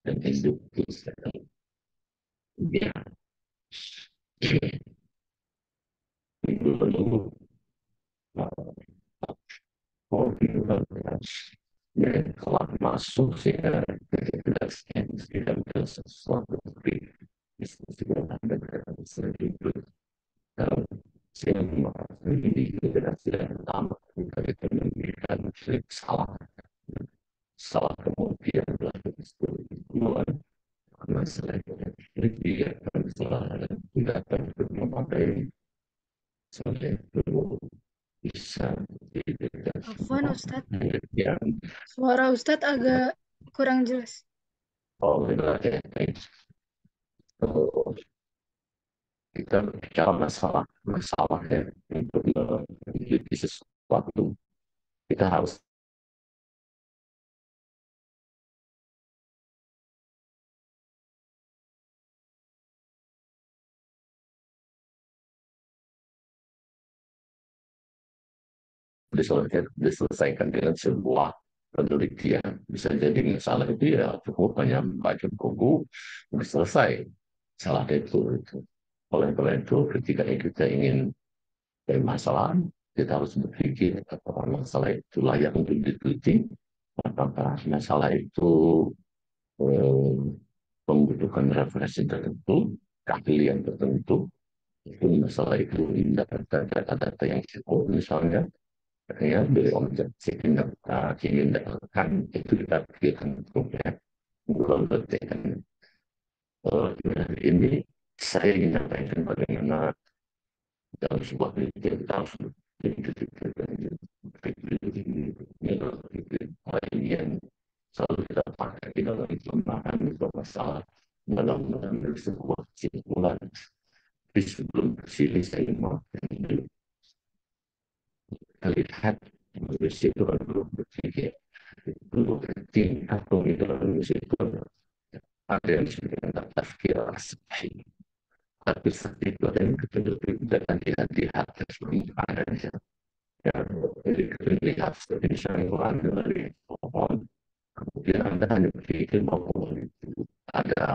dan hidup itu sedang ya menunggu dan kalau masuk sih tidak ada sesuatu tapi diskusi yang ada sedikit dalam siang ini generasi yang pertama kita itu memberikan salah salah kemudian berlaku diskusi kedua masalah dia masalah tidak akan memakai sebagai itu bisa diberikan Afwan semua Ustadz, yang suara Ustadz agak kurang jelas. oleh itu kita berbicara masalah masalah yang untuk menjadi sesuatu kita harus diselesaikan dengan sebuah penelitian. Bisa jadi masalah itu ya cukup hanya baca buku selesai salah itu. Oleh karena itu ketika kita ingin permasalahan kita harus berpikir apakah masalah itu layak untuk diteliti, apakah masalah itu eh, membutuhkan referensi tertentu, keahlian tertentu, itu masalah itu mendapatkan data-data yang cukup misalnya ya dari objek yang kita ingin dapatkan itu kita pikirkan ya bukan berarti ini saya ingin menyampaikan bagaimana dalam sebuah penelitian kita harus yang selalu kita pakai di dalam pembahasan sebuah masalah dalam mengambil sebuah kesimpulan di sebelum bersilih saya mau lihat manusia itu kan belum berpikir belum penting atau itu manusia itu ada yang disebut dengan tafkir as-sahih tapi seperti itu ada yang kepentingan dan lihat sebelum ada ya jadi lihat seperti misalnya Quran dari pohon kemudian anda hanya berpikir bahwa pohon itu ada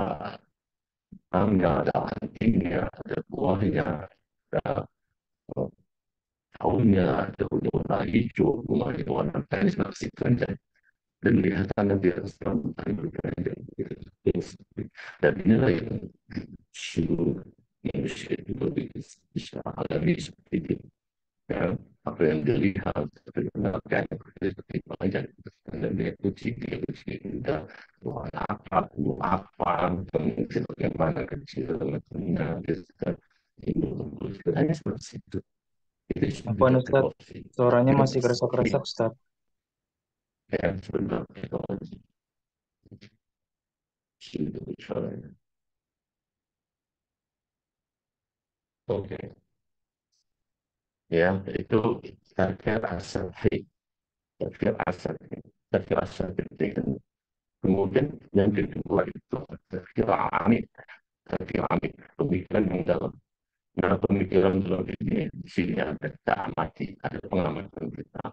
ada antingnya ada buahnya ada daunnya ada warna hijau bunganya warna tenis masih saja dan kelihatan nanti respon dan inilah yang seluruh manusia itu bisa alami seperti itu ya apa yang dilihat sebenarnya seperti banyak dan dia kucing dia kucing udah warna apa mungkin bagaimana kecil macamnya itu hanya seperti itu itu Afwan sudah Ustadz, suaranya masih keresak-keresak Ustadz. yang sebenarnya kalau sudah bicara oke ya itu target asal target asal target asal penting kemudian yang kedua itu target amit target amit pemikiran yang dalam nah pemikiran dalam ini di sini ada kita amati ada pengamatan kita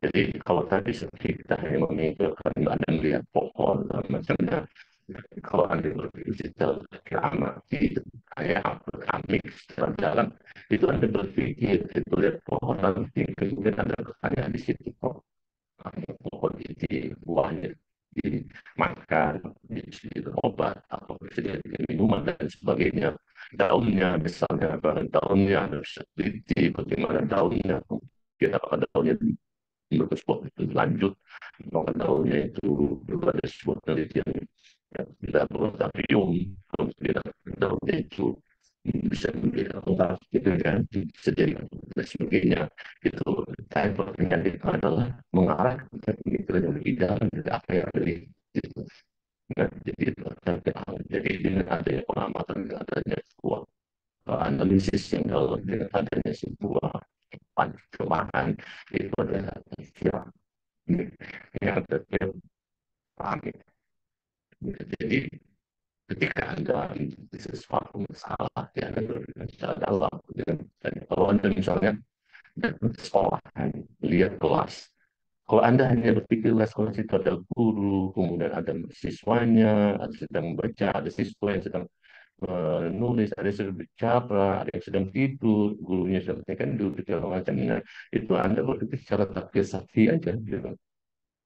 jadi kalau tadi seperti kita hanya memikirkan ada melihat pohon dan macamnya kalau anda berpikir secara amati kayak amik secara jalan itu anda berpikir itu lihat pohon nanti kemudian ada pertanyaan di situ kok pohon ini buahnya dimakan jadi obat atau bisa jadi minuman dan sebagainya daunnya misalnya barang daunnya ada bisa teliti bagaimana daunnya kita pada daunnya bersebuah itu lanjut maka daunnya itu berada sebuah penelitian yang tidak laboratorium tidak daunnya itu bisa menjadi obat gitu kan bisa jadi dan sebagainya itu saya pertanyaan itu adalah mengarah ke pemikiran yang lebih dalam dari apa yang ada di situ. Nah, jadi itu jadi dengan adanya pengamatan dengan adanya sebuah analisis yang dalam dengan adanya sebuah pencerahan itu adalah yang terkait pahami. Jadi ketika ada sesuatu masalah yang ada secara dalam dan kalau anda misalnya datang ke sekolah lihat kelas Kalau Anda hanya berpikir sekolah itu ada guru, kemudian ada siswanya, ada sedang membaca, ada siswa yang sedang menulis, ada yang sedang bicara, ada yang sedang tidur, gurunya sedang tekan duduk segala macamnya. Itu Anda berpikir secara takdir sakti aja, gitu.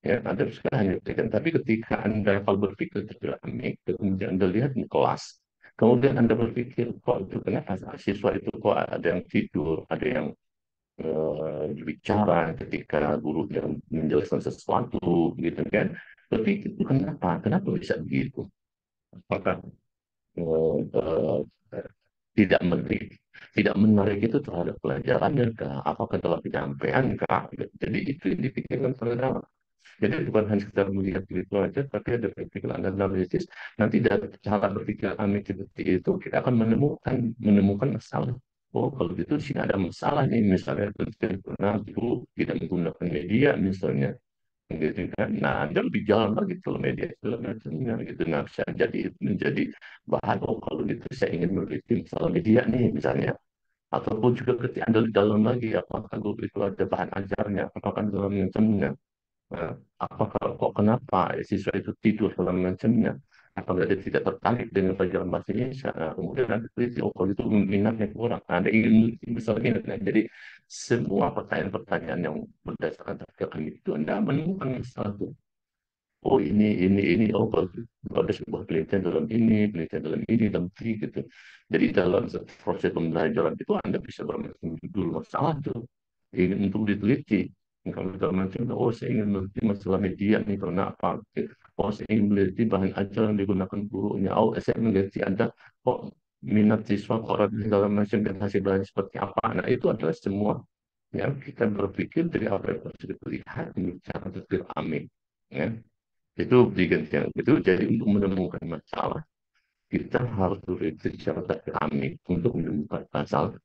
Ya, Anda sekarang hanya berpikir. Tapi ketika Anda kalau berpikir terpiramid, kemudian Anda lihat di kelas, kemudian Anda berpikir, kok itu kenapa siswa itu kok ada yang tidur, ada yang bicara ketika guru yang menjelaskan sesuatu, gitu kan? Tapi itu kenapa? Kenapa bisa begitu? Apakah eh, eh, tidak menarik? Tidak menarik itu terhadap pelajarannya kah? Apakah dalam penyampaian kah? Jadi itu yang dipikirkan terhadap. Jadi bukan hanya sekedar melihat gitu aja, tapi ada pikiran analisis. Nanti dari cara berpikir Amit seperti itu, kita akan menemukan masalah. Oh, kalau gitu di sini ada masalah nih, misalnya pernah dulu tidak menggunakan media, misalnya, gitu kan. Nah, Anda lebih jalan lagi ke media segala macamnya, gitu. Nah, bisa jadi itu menjadi bahan. Oh, kalau gitu saya ingin meneliti masalah media nih, misalnya. Ataupun juga ketika Anda dalam lagi, apakah guru itu ada bahan ajarnya, apakah dalam macamnya. Nah, apakah kok kenapa siswa itu tidur segala macamnya? Apakah dia tidak tertarik dengan pelajaran bahasa Indonesia? Nah, kemudian nanti teliti, oh kalau itu minatnya kurang. Nah, ada ingin besar minat. Nah, jadi semua pertanyaan-pertanyaan yang berdasarkan tafsiran itu Anda menemukan masalah itu. Oh ini, oh kalau ada sebuah penelitian dalam ini, penelitian dalam ini, gitu. Jadi dalam proses pembelajaran itu Anda bisa bermacam judul masalah tuh, ingin untuk diteliti. Kalau dalam macam, oh saya ingin meneliti masalah media nih karena apa? Oh saya ingin meneliti bahan ajar yang digunakan gurunya. Oh saya meneliti Anda, kok minat siswa kok dalam macam dan hasil belajar seperti apa? Nah itu adalah semua yang kita berpikir dari apa yang sudah terlihat cara berpikir Amin. Ya. Itu yang itu jadi untuk menemukan masalah kita harus berpikir secara takdir untuk menemukan masalah.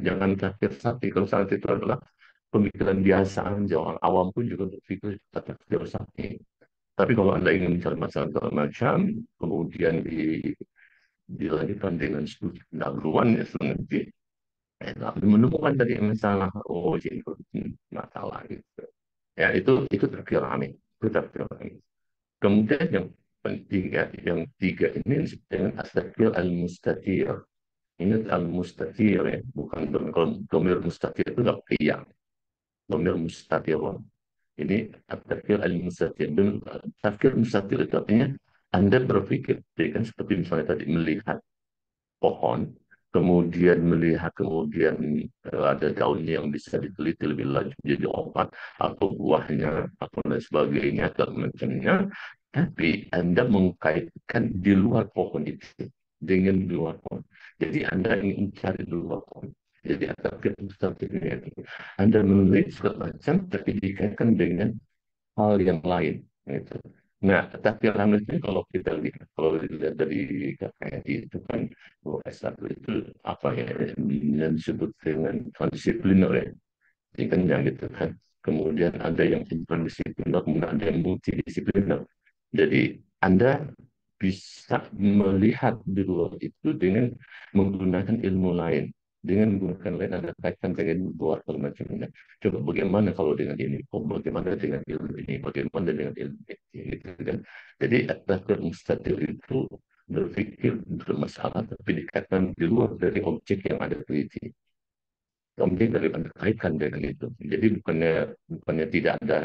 Jangan takdir sakti. Kalau sakti itu adalah pemikiran biasa, orang awam pun juga berpikir takdir sakti. Tapi kalau Anda ingin mencari masalah segala macam, kemudian dilanjutkan dengan studi pendahuluan, ya nanti menemukan dari masalah, oh jadi masalah gitu. Ya itu takdir amin. Itu takdir amin. Kemudian yang tiga ini disebut dengan astakir al-mustatir. Ini al-mustatir ya, bukan kalau domir mustatir itu nggak pria. Domir mustatir. Ini astakir al-mustatir. Dan astakir mustatir itu artinya Anda berpikir, jadi kan seperti misalnya tadi melihat pohon, kemudian melihat kemudian ada daunnya yang bisa diteliti lebih lanjut jadi obat atau buahnya atau lain sebagainya dan macamnya, tapi Anda mengkaitkan di luar pohon itu dengan di luar pohon. Jadi Anda ingin mencari di luar pohon. Jadi Anda menulis segala macam tapi dikaitkan dengan hal yang lain. Gitu. Nah, tapi alhamdulillah kalau kita lihat, kalau dilihat dari KKRI itu kan, oh, S1 itu apa ya, yang disebut dengan transdisipliner ya, ini kan yang gitu kan. Kemudian ada yang interdisipliner, kemudian ada yang multidisipliner. Jadi Anda bisa melihat di luar itu dengan menggunakan ilmu lain. Dengan menggunakan lain, Anda kaitkan dengan luar macamnya. Coba bagaimana kalau dengan ini? Oh, bagaimana dengan ilmu ini? Bagaimana dengan ilmu ini? Gitu kan. Jadi, atakir mustadil itu berpikir bermasalah, tapi dikaitkan di luar dari objek yang ada teliti. Kemudian dari Anda kaitkan dengan itu. Jadi, bukannya tidak ada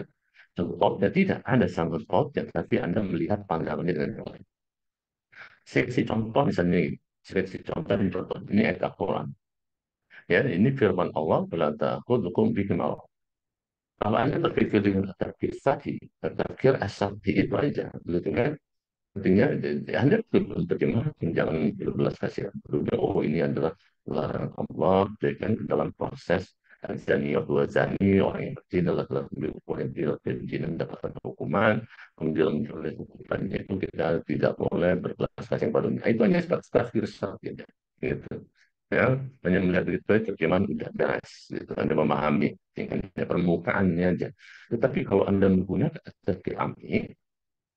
contohnya, tidak ada sangkut pautnya, tapi Anda melihat pandangannya dengan yang lain. Saya kasih contoh misalnya, saya kasih contoh ini contoh ini ayat Al-Quran. Ya, ini firman Allah, "Wala ta'khudhukum bihima." Kalau Anda berpikir dengan tafsir as-sakti itu aja, gitu kan? Artinya, Anda belum terjemah, jangan berbelas kasihan. Oh, ini adalah larangan Allah, ya kan, dalam proses zani atau zani, orang yang berzina adalah orang yang tidak berzina mendapatkan hukuman, kemudian oleh hukumannya itu kita tidak boleh berbelas kasihan padanya. Itu hanya tafsir sakti, gitu. Ya, hanya melihat itu terjemahan udah beres, gitu. Anda memahami, dengan permukaannya aja. Tetapi kalau Anda menggunakan tafsir Ami,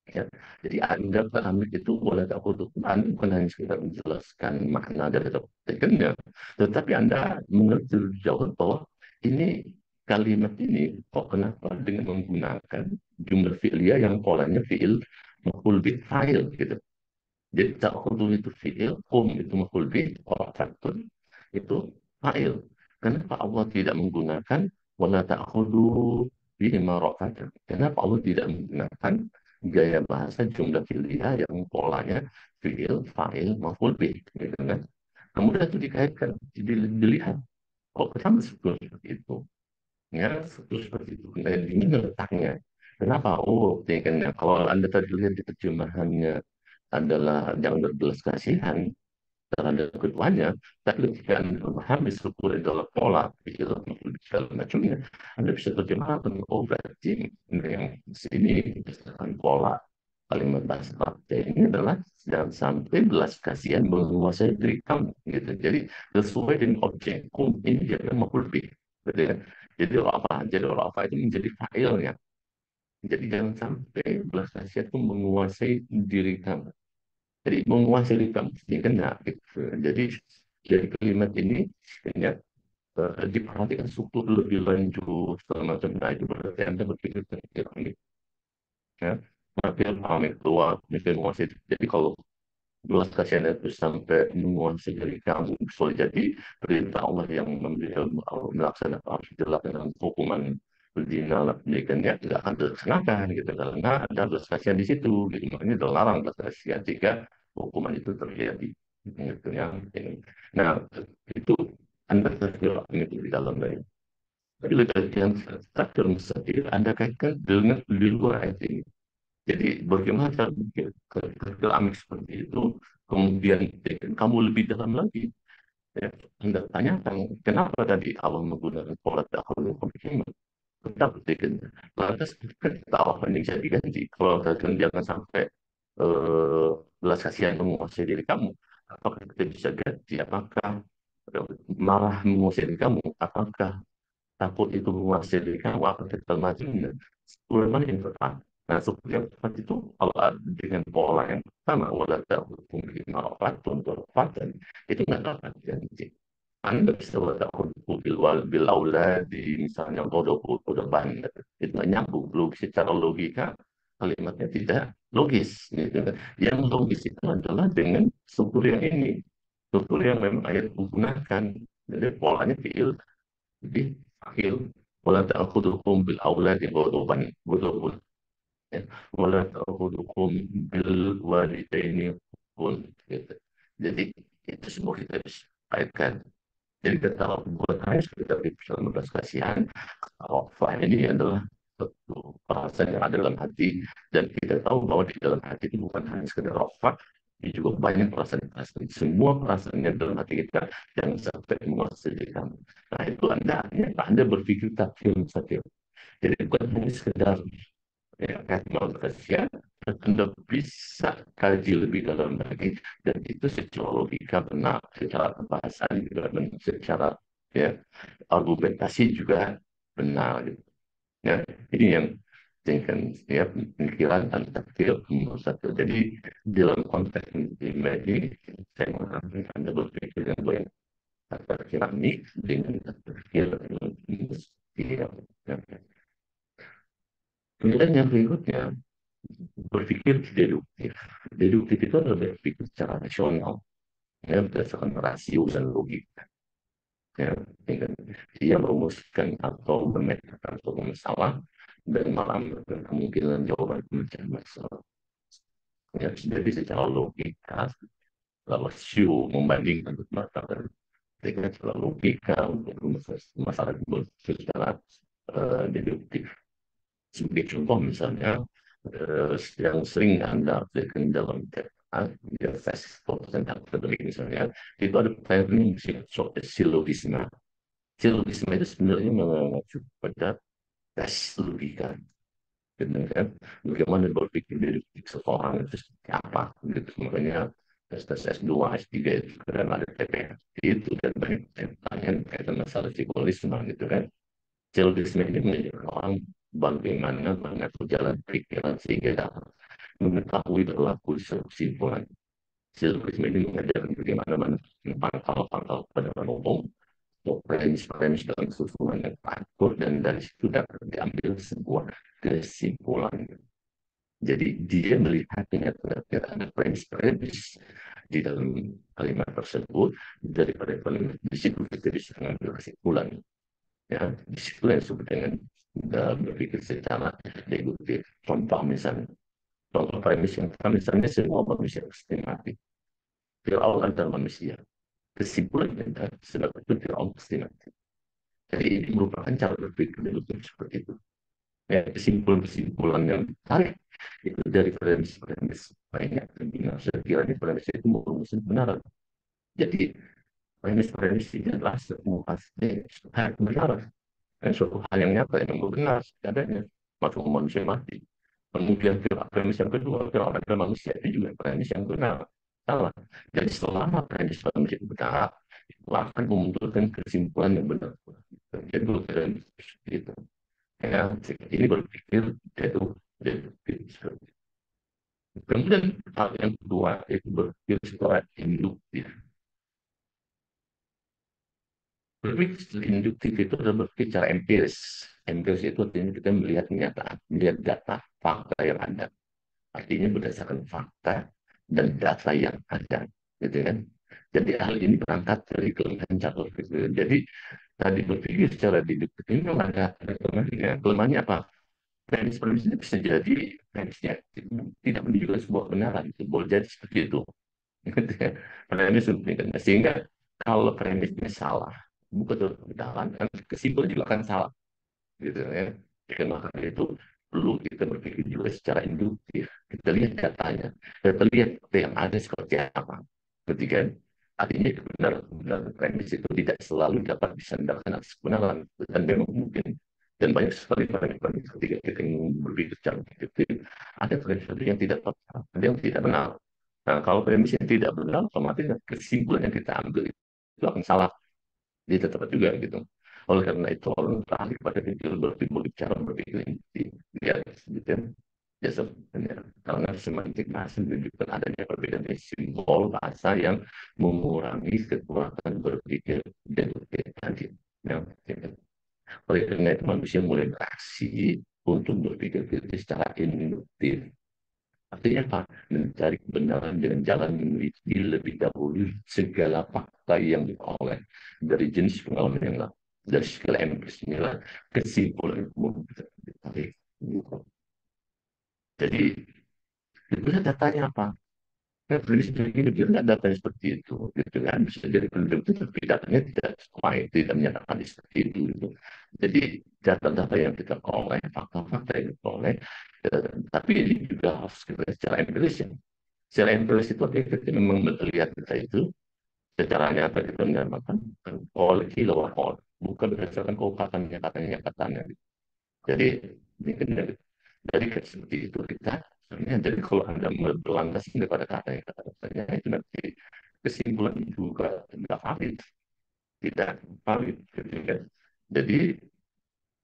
ya. Jadi Anda pahami itu boleh tak untuk Anda bukan hanya sekedar menjelaskan makna dari topiknya, tetapi Anda mengerti lebih jauh bahwa ini kalimat ini kok kenapa dengan menggunakan jumlah fi'liyah yang polanya fi'il maf'ul bih fa'il gitu. Jadi ta'khudhu itu fi'il, itu maf'ul bih, fatun itu fa'il. Kenapa Allah tidak menggunakan wala ta'khudhu bihima ra'fatun? Kenapa Allah tidak menggunakan gaya bahasa jumlah fi'liyah yang polanya fi'il, fa'il, maf'ul bih gitu kan? Kemudian itu dikaitkan, dilihat kok kenapa seperti itu? Ya, seperti itu. Nah, ini letaknya. Kenapa? Oh, ya kan, ya. Kalau Anda tadi lihat di terjemahannya adalah jangan berbelas kasihan terhadap keduanya, tapi ketika Anda memahami struktur adalah pola, pikiran, segala macamnya, Anda bisa terjemahkan, oh berarti yang sini berdasarkan pola kalimat bahasa Arabnya ini adalah jangan sampai belas kasihan menguasai diri kamu gitu. Jadi sesuai dengan objek ini dia mau lebih gitu ya. Jadi apa itu menjadi failnya. Jadi jangan sampai belas kasihan itu menguasai diri kamu. Jadi menguasai diri kamu ini kena gitu. Jadi kalimat ini ya, diperhatikan struktur lebih lanjut segala macam. Nah itu berarti Anda berpikir tentang ya. Tapi pamit keluar, mungkin menguasai. Jadi kalau belas kasihan itu sampai menguasai diri kamu, boleh jadi perintah Allah yang melaksanakan harus dilakukan hukuman berzina lah pendidikannya tidak akan terlaksanakan gitu karena ada belas kasihan di situ gitu makanya dilarang belas kasihan jika hukuman itu terjadi gitu yang ini. Nah itu anda terjadi itu di dalam dari tapi lebih yang struktur mustahil anda kaitkan dengan di luar ayat ini. Jadi bagaimana cara berpikir amik seperti itu, kemudian kamu lebih dalam lagi, ya, Anda tanyakan, kenapa tadi Allah menggunakan pola dahulu pemikiran? Tetap bikin. Lantas kan kita Allah yang jadi ganti. Kalau kan jangan sampai belas kasihan menguasai diri kamu, apakah kita bisa ganti? Apakah malah menguasai diri kamu? Apakah takut itu menguasai diri kamu akan termaju ulama yang tepat. Nah, seperti yang tepat itu kalau dengan pola yang sama, walaupun hukum di marofatun, torfatan, itu nggak dapat janji. Anda bisa bertakun bil aula di misalnya bodoh banget. Itu nggak nyambung. Secara logika, kalimatnya tidak logis. Gitu kan. Yang logis itu adalah dengan struktur yang ini. Struktur yang memang ayat menggunakan. Jadi polanya fiil jadi akhir wala ta'khudhukum bil auladi ghadaban ya wala ta'khudhukum bil walidaini pun gitu. Jadi itu semua kita bisa kaitkan. Jadi kita buat hanya sekitar bisa belas kasihan. Rafa ini adalah satu perasaan yang ada dalam hati dan kita tahu bahwa di dalam hati itu bukan hanya sekedar rafa, ini juga banyak perasaan-perasaan. Semua perasaan yang dalam hati kita yang sampai menguasai diri kamu. Nah itu anda berpikir takdir saja. Jadi bukan hanya sekedar ya, belas kasihan, anda bisa kaji lebih dalam lagi dan itu secara logika benar, secara bahasaan juga benar, secara ya argumentasi juga benar gitu. Ya, ini yang tingkat ya pemikiran dan takdir nomor satu. Jadi dalam konteks ini saya mengharapkan Anda berpikir yang banyak kata keramik dengan berpikir industrial. Ya. Kemudian yang berikutnya berpikir deduktif. Deduktif itu adalah berpikir secara rasional, ya, berdasarkan rasio dan logika. Ya, dengan dia merumuskan atau memetakan suatu masalah dan malah memberikan kemungkinan jawaban pemecahan masalah. Ya, jadi secara logika, rasio membandingkan masalah dengan secara logika untuk masalah secara deduktif. Sebagai contoh misalnya, yang sering Anda aplikasikan dalam tes tentang akademik misalnya, itu ada pertanyaan yang disebut silogisme. Silogisme itu sebenarnya mengacu pada tes logika. Gitu kan? Bagaimana berpikir dari seseorang itu seperti apa. Gitu. Makanya tes S2, S3 itu kan ada TPS. Itu dan banyak pertanyaan kaitan masalah psikolisme gitu kan. Silogisme ini menunjukkan orang bagaimana mengatur jalan pikiran sehingga dapat mengetahui berlaku kesimpulan. Silogisme ini mengajarkan bagaimana menangkal pangkal pada umum premis-premis dalam susunan yang teratur, dan dari situ dapat diambil sebuah kesimpulan. Jadi dia melihat dengan ada premis-premis di dalam kalimat tersebut, daripada kalimat di situ kita bisa mengambil kesimpulan. Ya, disitulah yang disebut dengan berpikir secara deduktif. Contoh misalnya, contoh premis yang misalnya semua manusia pasti mati. Fir'aun adalah manusia. Kesimpulan kita sebab itu Fir'aun pasti mati. Jadi ini merupakan cara berpikir deduktif seperti itu. Ya, kesimpulan-kesimpulan yang ditarik itu dari premis-premis banyak benar. Saya kira ini premis itu merumuskan kebenaran. Jadi premis-premis ini adalah semua pasti kebenaran. Suatu hal yang nyata yang benar adanya, masuk manusia mati. Kemudian premis yang kedua, kalau ada manusia itu juga premis yang benar. Salah. Jadi selama premis manusia itu benar, itu akan memunculkan kesimpulan yang benar. Jadi premis itu. Ya, ini berpikir deduktif. Kemudian hal yang kedua itu berpikir secara induktif. Berpikir induktif itu adalah berpikir secara empiris. Empiris itu artinya kita melihat kenyataan, melihat data, fakta yang ada. Artinya berdasarkan fakta dan data yang ada, gitu kan? Jadi hal ini berangkat dari kelemahan cara berpikir. Jadi tadi berpikir secara deduktif ini memang ada kelemahannya. Kelemahannya apa? Premis-premis ini bisa jadi premisnya tidak menunjukkan sebuah kebenaran. Itu boleh jadi seperti itu. Premis sehingga kalau premisnya salah, bukan kebenaran, kan kesimpulan juga akan salah, gitu ya. Jadi maka itu perlu kita berpikir juga secara induktif. Kita lihat datanya, kita lihat yang ada seperti apa. Ketika artinya kebenaran premis itu tidak selalu dapat disandarkan atas kebenaran, dan memang mungkin dan banyak sekali premis ketika kita berpikir secara induktif, ada premis yang tidak tepat, ada yang tidak benar. Nah, kalau premis yang tidak benar, otomatis kesimpulan yang kita ambil itu akan salah. Dia tetap juga gitu. Oleh karena itu orang teralih pada berbicara berpikir inti dia gitu ya sebenarnya karena semantik bahasa menunjukkan adanya perbedaan simbol bahasa yang mengurangi kekuatan berpikir dan berpikir tadi. Yang oleh karena itu manusia mulai beraksi untuk berpikir kritis secara induktif. Artinya apa? Mencari kebenaran dengan jalan meneliti lebih dahulu segala fakta yang diperoleh dari jenis pengalaman yang lain. Dari segala empiris inilah kesimpulan umum bisa ditarik. Jadi, itu datanya apa? Nah, penduduk sendiri dia nggak datanya seperti itu, gitu kan? Bisa jadi penduduk itu tapi datanya tidak sesuai, tidak menyatakan seperti itu, gitu. Jadi data-data yang kita peroleh, fakta-fakta yang kita peroleh, tapi ini juga harus kita secara empiris ya. Secara empiris itu artinya kita memang melihat data itu secara nyata kita menyamakan oleh kilowatt, bukan berdasarkan keupatan katanya. Jadi ini kan dari seperti itu kita sebenarnya jadi kalau Anda berlandaskan daripada kata-katanya itu nanti kesimpulan juga tidak valid, tidak valid gitu kan. Jadi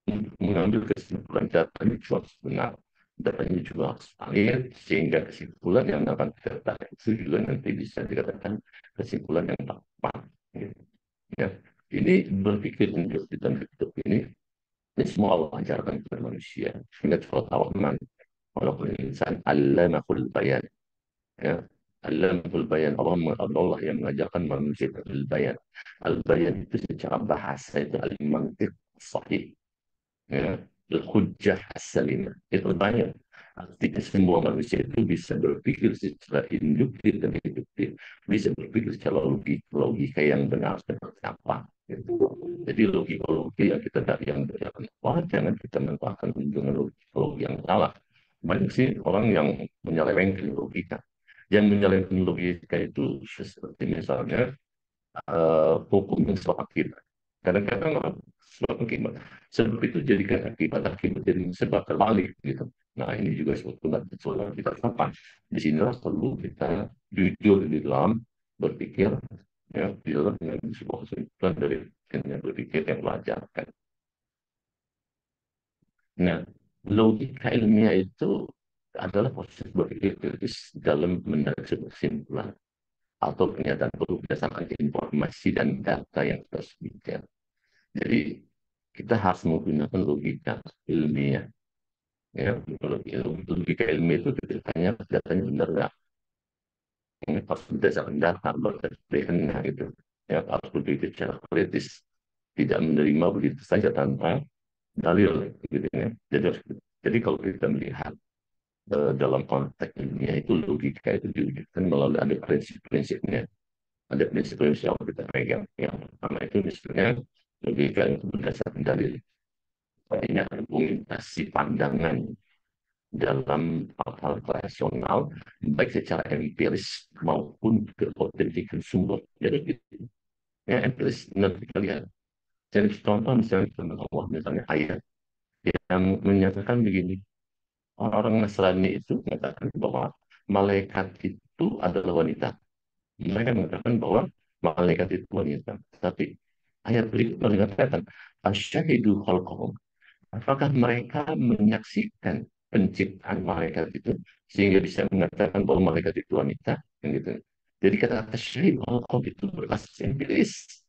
untuk mengambil kesimpulan datanya juga harus benar, datanya juga harus valid, sehingga kesimpulan yang akan kita tarik itu juga nanti bisa dikatakan kesimpulan yang tepat. Gitu. Ya, ini berpikir untuk kita hidup ini semua Allah ajarkan kepada manusia. Ingat surat Ar-Rahman, walaupun insan allamahul bayan. Ya, allamahul bayan. Allah yang mengajarkan manusia al-bayan. Al-bayan itu secara bahasa itu al-mantiq sahih. Ya, al-hujjah as-salimah. Itu bayan. Artinya semua manusia itu bisa berpikir secara induktif dan deduktif. Bisa berpikir secara logika yang benar seperti apa. Gitu. Jadi logika-logika yang kita yang wah, jangan kita manfaatkan dengan logika yang salah. Banyak sih orang yang menyelewengkan logika. Yang menyelewengkan logika itu seperti misalnya hukum yang sebab akibat. Kadang-kadang orang sebab akibat. Sebab itu jadikan akibat jadi sebab terbalik gitu. Nah ini juga suatu yang kita lakukan. Di sinilah perlu kita jujur di dalam berpikir ya di dalam dengan sebuah kesimpulan dari dengan berpikir yang wajar kan. Nah logika ilmiah itu adalah proses berpikir kritis dalam menarik sebuah kesimpulan. atau pernyataan baru berdasarkan informasi dan data yang tersedia. Jadi kita harus menggunakan logika ilmiah. Ya, logika ilmiah itu ditanya datanya benar nggak? Ini harus berdasarkan data, berdasarkan gitu. Ya, harus berpikir secara kritis, tidak menerima begitu saja tanpa dalil, gitu ya. Jadi kalau kita melihat dalam konteks ilmiah itu logika itu diwujudkan melalui ada prinsip-prinsipnya, ada prinsip-prinsip yang kita pegang. Yang pertama itu misalnya logika itu berdasarkan dalil. Ini argumentasi pandangan dalam hal-hal rasional, baik secara empiris maupun keautentikan sumber. Jadi, ya, empiris benar kita lihat. Jadi contoh misalnya firman Allah, misalnya ayat yang menyatakan begini, orang Nasrani itu mengatakan bahwa malaikat itu adalah wanita. Mereka mengatakan bahwa malaikat itu wanita. Tapi ayat berikutnya mengatakan, asyahidu khalqahum. Apakah mereka menyaksikan penciptaan malaikat itu sehingga bisa mengatakan bahwa malaikat itu wanita? Kan gitu. Jadi kata-kata syahid khalqahum itu berbasis empiris.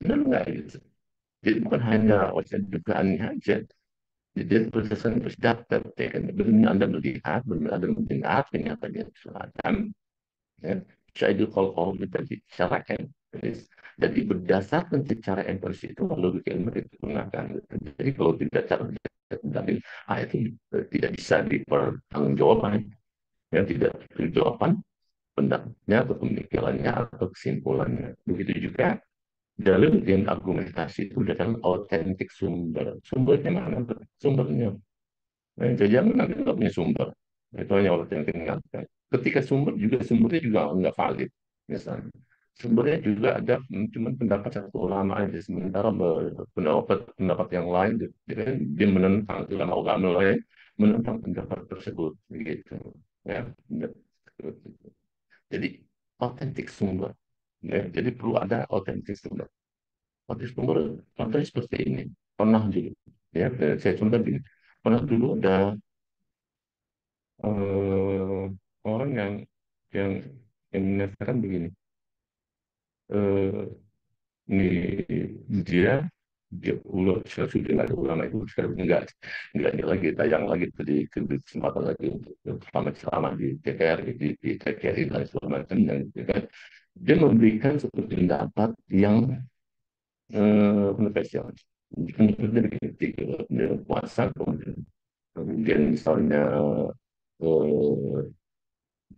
Benar nggak gitu? Jadi bukan hanya wacana dugaannya aja. Jadi berdasarkan data, ya kan? Benar Anda melihat, benar Anda mendengar, ternyata dia selatan, ya. Syahidul qalqahum tadi secara empiris. Jadi berdasarkan secara empiris itu logika ilmu digunakan. Jadi kalau tidak cara dalil, itu tidak bisa dipertanggungjawabkan, yang tidak jawaban pendapatnya atau pemikirannya atau kesimpulannya. Begitu juga dalil dan argumentasi itu berdasarkan autentik sumber. Sumbernya mana? Sumbernya. Nah, jangan nanti nggak punya sumber. Itu hanya Allah yang ingatkan. Ketika sumbernya juga nggak valid. Misalnya, sumbernya juga ada cuma pendapat satu ulama aja. Sementara pendapat yang lain, dia menentang ulama-ulama lain menentang pendapat tersebut. Gitu. Ya, jadi otentik sumber. Ya, jadi perlu ada otentik sumber. Otentik sumber contohnya seperti ini. Pernah juga, ya, saya contoh gini. Pernah dulu ada eh, orang yang yang menyatakan begini, eh, ini dia dia sudah nggak ada ulama itu sekarang nggak ini lagi tayang lagi di kesempatan lagi untuk selama di TKR di TKRI dan segala macam dan gitu kan. Dia memberikan satu pendapat yang kontroversial. Contohnya begini, puasa kemudian misalnya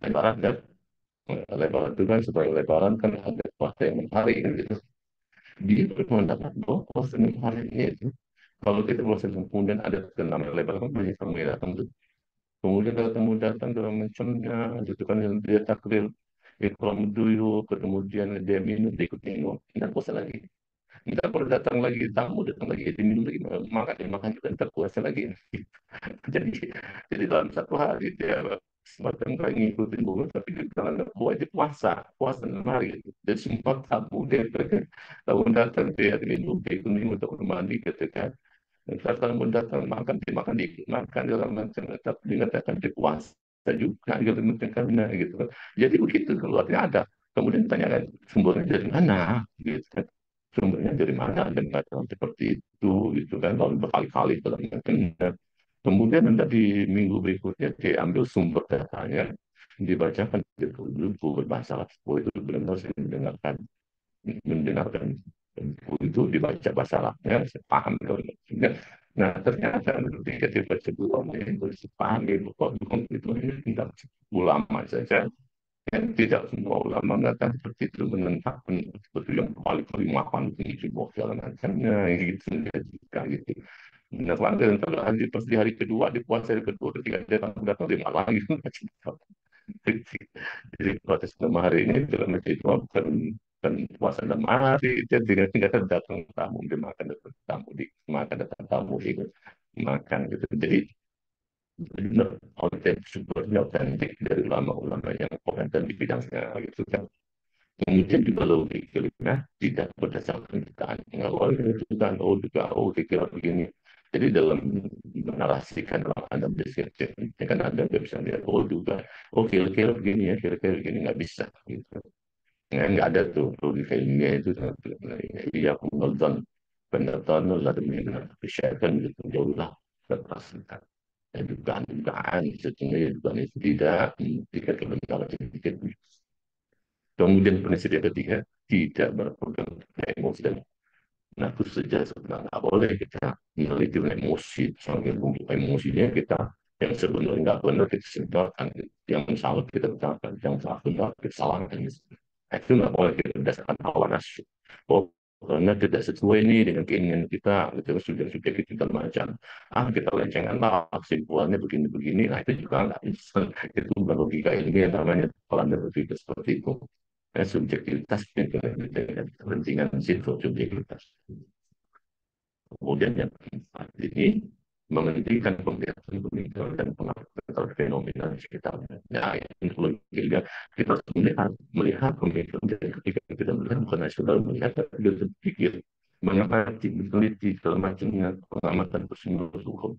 lebaran kan. Lebaran itu kan sebagai lebaran kan ada puasa yang hari kan gitu. Dia berpendapat bahwa puasa yang hari ini itu kalau kita puasa kemudian ada namanya lebaran kan banyak orang yang datang tuh. Kemudian datang dalam macamnya gitu kan yang dia takdir ikram dulu kemudian dia minum dia ikut minum tidak puasa lagi. Ntar kalau datang lagi tamu datang lagi dia minum lagi makan juga ntar puasa lagi. jadi jadi dalam satu hari dia semacam kayak ngikutin bunga tapi dia bilang wajib puasa puasa 6 hari gitu. Jadi sempat tamu dia kan tahun datang dia minum dia ikut minum untuk mandi gitu kan. Ntar tamu datang makan dia makan diikut makan dalam macam tapi dikatakan dia puasa juga gitu macam gitu kan. Jadi begitu keluarnya ada kemudian ditanyakan sumbernya dari mana gitu kan. Sumbernya dari mana dan mengatakan seperti itu gitu kan lalu berkali-kali dalam macam. Kemudian nanti di minggu berikutnya diambil sumber datanya, dibacakan di buku berbahasa Arab. Oh, itu benar-benar saya mendengarkan buku itu dibaca bahasa Arabnya, saya paham. Nah, ternyata ketika dibaca buku itu saya paham buku itu hanya tentang ulama saja. Kan tidak semua ulama mengatakan seperti itu menentang seperti yang kali-kali makan itu segala macamnya gitu gitu. Nah, dan kalau pas di hari kedua, di puasa hari kedua, ketika dia datang dia malah gitu. Jadi protes 6 hari ini dalam itu bukan bukan puasa 6 hari, dia tinggal datang tamu, dia makan datang tamu, di makan datang tamu, ikut makan gitu. Jadi benar autentik, sumbernya autentik dari ulama-ulama yang kompeten di bidangnya gitu kan. Kemudian juga logikanya tidak berdasarkan jutaan. Awalnya jutaan, dikira begini. Jadi dalam menarasikan, dalam Anda berdiskusi, kan Anda nggak bisa lihat, juga, kira-kira begini ya, kira-kira begini, nggak bisa. Gitu. nggak ada tuh logika ilmiah itu. Iya, aku nonton penonton lalu mendengar kesehatan gitu jauhlah terpaksa. Dugaan-dugaan sesungguhnya dugaan itu tidak membuktikan kebenaran sedikit. Kemudian prinsip yang ketiga, tidak berpegang pada emosi dan nafsu saja. Sebenarnya nggak boleh kita meneliti emosi sampai bumbu emosinya kita yang sebenarnya nggak benar kita sedangkan yang salah kita benarkan, yang salah benar kita salahkan. Nah, itu nggak boleh kita berdasarkan hawa nafsu. Oh, karena tidak sesuai ini dengan keinginan kita, itu sudah kita macam kita lencengkan lah kesimpulannya begini-begini. Nah itu juga nggak bisa. Itu bukan logika ilmiah namanya kalau anda berpikir seperti itu. Subjektivitas dengan kepentingan situ subjektivitas. Kemudian yang keempat ini menghentikan pemikiran dan pengakuan fenomena di sekitarnya. Nah, yang perlu kita harus melihat pemikiran dan ketika kita melihat bukan hanya sekedar melihat, tapi kita berpikir, mengamati, meneliti segala macamnya pengamatan bersungguh-sungguh.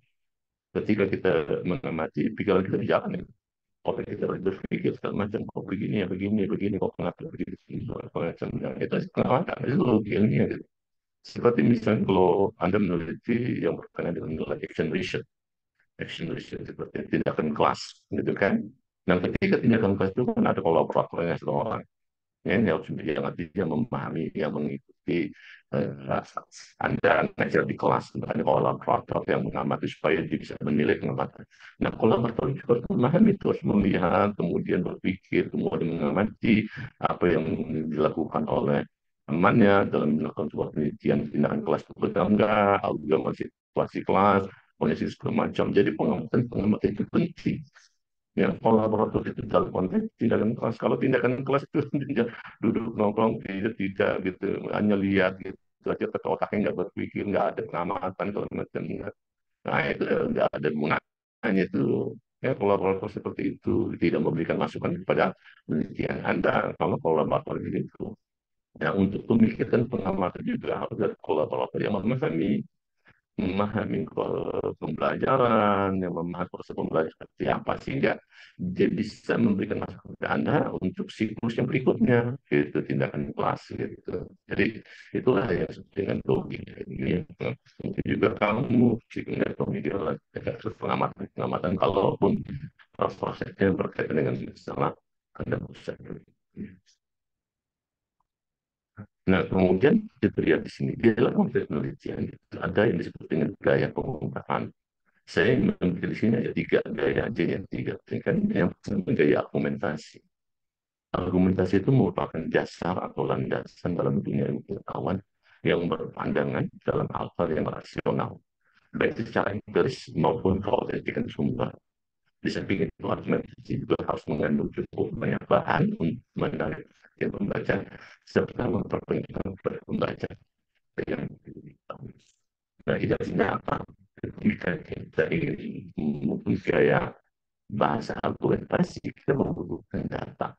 Ketika kita mengamati, pikiran kita berjalan ya. Kalau kita berpikir segala macam, kok begini ya, begini, kok kenapa begini, macam itu pengamatan, itu logikanya gitu. Seperti misalnya kalau Anda meneliti yang berkaitan dengan nilai action research seperti tindakan kelas, gitu kan. Dan ketika tindakan kelas itu kan ada kolaboratornya seorang yang artinya memahami, yang mengikuti eh, Anda ngajar di kelas, ada kolaborator yang mengamati supaya dia bisa menilai pengamatan. Nah, kolaborator juga harus memahami, terus melihat, kemudian berpikir, kemudian mengamati apa yang dilakukan oleh temannya dalam melakukan sebuah penelitian tindakan kelas itu betul enggak, algoritma situasi kelas, kondisi segala macam. Jadi pengamatan itu penting. Yang kolaborator itu dalam konteks tindakan kelas. Kalau tindakan kelas itu dia duduk nongkrong tidak gitu, hanya lihat gitu aja, ke otaknya nggak berpikir, nggak ada pengamatan kalau macam. Nah itu nggak ada gunanya itu. Ya, kolaborator seperti itu tidak memberikan masukan kepada penelitian Anda kalau kolaborator itu. Ya, untuk pemikiran pengamatan juga harus ada kolaborator yang memahami pembelajaran, yang memahami proses pembelajaran seperti apa, sehingga dia bisa memberikan masukan ke Anda untuk siklus yang berikutnya, itu tindakan kelas gitu. Jadi itulah yang disebut dengan logika ini. Mungkin juga kamu dengan pemikiran terus pengamatan kalaupun prosesnya berkaitan dengan masalah Anda bisa. Nah, kemudian kita lihat di sini, di dalam konteks penelitian itu ada yang disebut dengan gaya pengungkapan. Saya mengambil di sini ada tiga gaya aja, yang tiga. Kan yang pertama gaya argumentasi. Argumentasi itu merupakan dasar atau landasan dalam dunia ilmu pengetahuan yang berpandangan dalam hal-hal yang rasional, baik secara empiris maupun kualitatif sumber. Di samping itu, argumentasi juga harus mengandung cukup banyak bahan untuk menarik perhatian pembaca serta memperkenalkan kepada pembaca yang diketahui. Nah, idealnya apa? Ketika kita ingin mungkin kayak bahasa argumentasi, kita membutuhkan data.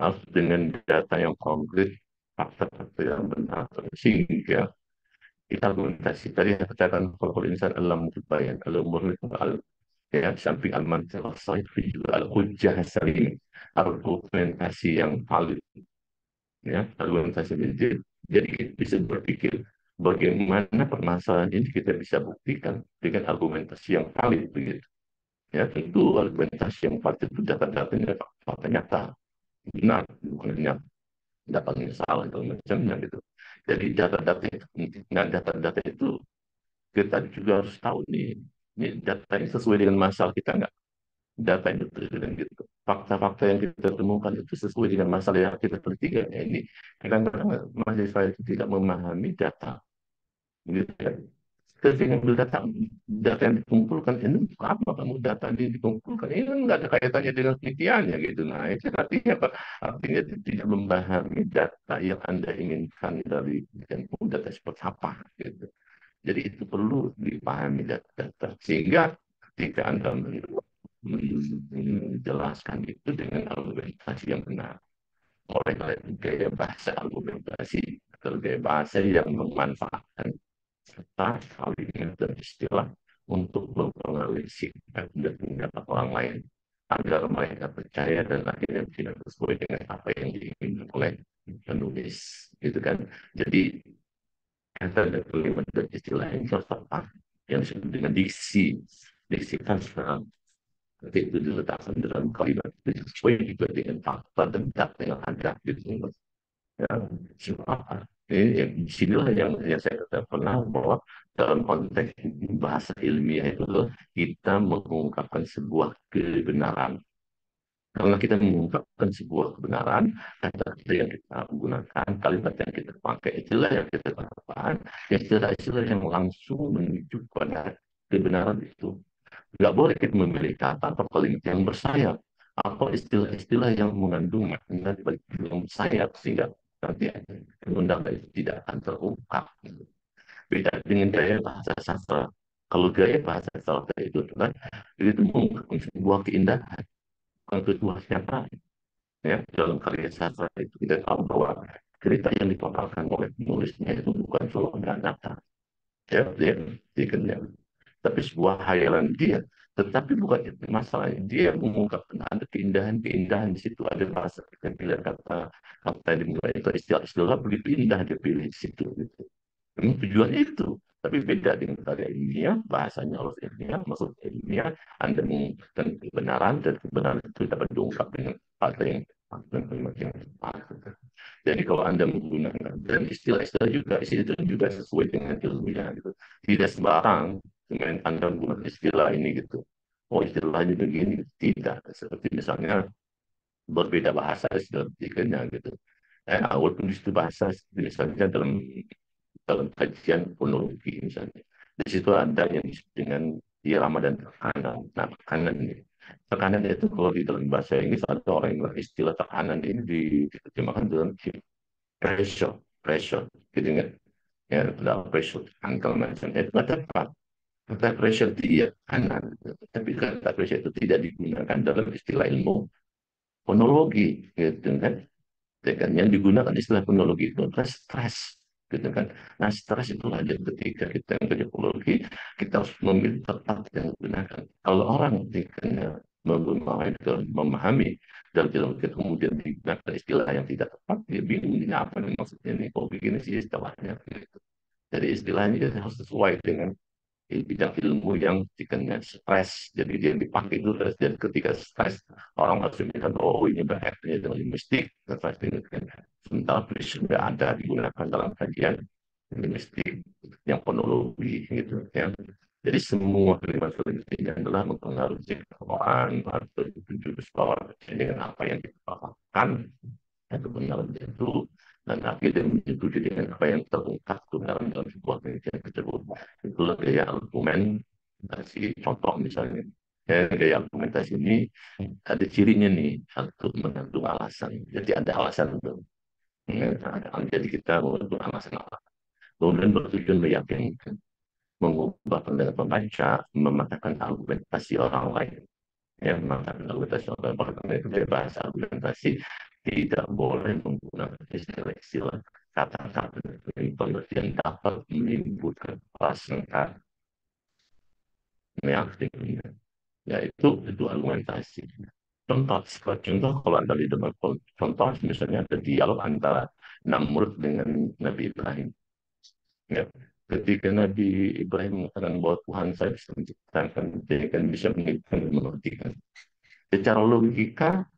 Harus dengan data yang konkret, fakta-fakta yang benar, sehingga kita argumentasi. Tadi saya katakan kalau insan alam bayan, alam al ya, samping al-mantiq as-sahih juga al-hujjah salim, argumentasi yang valid, ya, argumentasi jadi kita bisa berpikir bagaimana permasalahan ini kita bisa buktikan dengan argumentasi yang valid begitu. Ya, tentu argumentasi yang valid itu data-datanya fakta nyata, benar, bukan hanya datanya salah atau macamnya gitu. Jadi data-data itu penting. Nah, data-data itu kita juga harus tahu nih, ini data ini sesuai dengan masalah kita nggak? Data itu dan gitu. Fakta-fakta yang kita temukan itu sesuai dengan masalah yang kita teliti. Ya, ini kadang-kadang mahasiswa itu tidak memahami data. Gitu kan. Ketika ngambil data yang dikumpulkan ini apa kamu data yang dikumpulkan ini kan nggak ada kaitannya dengan penelitiannya gitu. Nah itu artinya apa? Artinya itu tidak memahami data yang Anda inginkan dari penelitian itu data seperti apa gitu. Jadi itu perlu dipahami data-data sehingga ketika Anda menjelaskan itu dengan argumentasi yang benar, oleh gaya bahasa argumentasi atau gaya bahasa yang memanfaatkan serta kalimat dan istilah untuk mempengaruhi sikap dan pendapat orang lain agar mereka percaya dan akhirnya tidak sesuai dengan apa yang diinginkan oleh penulis, gitu kan. Jadi kata dan kalimat dan istilah ini harus tepat, yang disebut dengan diksi transfer. Nanti itu diletakkan dalam kalimat itu sesuai juga dengan fakta dan data yang ada gitu. Ya, apa? Ini disinilah yang saya katakan pernah bahwa dalam konteks bahasa ilmiah itu loh, kita mengungkapkan sebuah kebenaran. Karena kita mengungkapkan sebuah kebenaran, kata-kata yang kita gunakan, kalimat yang kita pakai, itulah yang kita lakukan, istilah-istilah yang langsung menuju pada kebenaran itu. Nggak boleh kita memilih kata atau kalimat yang bersayap, atau istilah-istilah yang mengandung makna di balik yang bersayap, sehingga nanti kebenaran itu tidak akan terungkap. Beda dengan gaya bahasa sastra. Kalau gaya bahasa sastra itu kan, itu mengungkapkan sebuah keindahan, bukan sebuah kenyataan. Ya, dalam karya sastra itu kita tahu bahwa cerita yang dipaparkan oleh penulisnya itu bukan solo dan nyata, ya dia kenal, tapi sebuah hayalan dia. Tetapi bukan itu masalahnya, dia mengungkapkan ada keindahan-keindahan di situ, ada bahasa yang pilihan kata kata dimulai itu istilah-istilah begitu indah dia pilih di situ gitu. Tujuannya itu. Tapi beda dengan karya ilmiah, bahasanya harus ilmiah, maksud ilmiah, Anda mengungkapkan kebenaran, dan kebenaran itu dapat diungkap dengan kata yang tepat dan kalimat yang tepat. Jadi kalau Anda menggunakan, dan istilah-istilah juga, istilah itu juga sesuai dengan ilmiah gitu. Tidak sembarang, kemudian Anda menggunakan istilah ini gitu. Oh istilahnya begini, tidak. Seperti misalnya berbeda bahasa istilah gitu. Walaupun itu bahasa, misalnya dalam dalam kajian fonologi misalnya. Di situ ada yang disebut dengan irama dan tekanan. Nah, tekanan ini. Tekanan itu kalau di dalam bahasa Inggris ada orang yang bilang istilah tekanan ini diterjemahkan dalam pressure, pressure, gitu kan? Ya, ada pressure, angkel macam itu kata apa? Kata pressure itu iya kanan, tapi kata pressure itu tidak digunakan dalam istilah ilmu fonologi, gitu kan? Ya kan? Yang digunakan istilah teknologi itu adalah stres, gitu kan. Nah, stres itulah yang ketika kita yang kerja teknologi, kita harus memilih tepat yang digunakan. Kalau orang ketika memahami dan kemudian digunakan istilah yang tidak tepat, dia bingung ini apa nih maksudnya ini, kok begini sih istilahnya. Gitu. Jadi istilahnya harus sesuai dengan di bidang ilmu yang dikena stres, jadi dia dipakai itu stres, dan ketika stres orang harus mikir oh ini berarti dengan linguistik stres ini kan, sementara prinsip nggak ada digunakan dalam kajian linguistik yang fonologi gitu ya. Jadi semua kalimat-kalimat ini adalah mempengaruhi orang atau jurus bawah dengan apa yang kita paparkan dan kebenaran itu, dan akhirnya menyetujui dengan apa yang terungkap dalam sebuah penelitian tersebut. Itulah gaya argumentasi. Contoh misalnya, gaya argumentasi ini ada cirinya nih, satu mengandung alasan. Jadi ada alasan untuk jadi kita mengandung alasan apa. Kemudian bertujuan meyakinkan, mengubah pandangan pembaca, mematahkan argumentasi orang lain, yang mengatakan argumentasi orang lain itu dari bahasa argumentasi tidak boleh menggunakan istilah-istilah kata-kata yang dapat menimbulkan prasangka negatif, yaitu argumentasi. Contoh kalau Anda di dalam contoh misalnya ada dialog antara Namrud dengan Nabi Ibrahim. Ya. Ketika Nabi Ibrahim mengatakan bahwa Tuhan saya bisa menciptakan, dia kan bisa menghidupkan dan mematikan. Secara logika,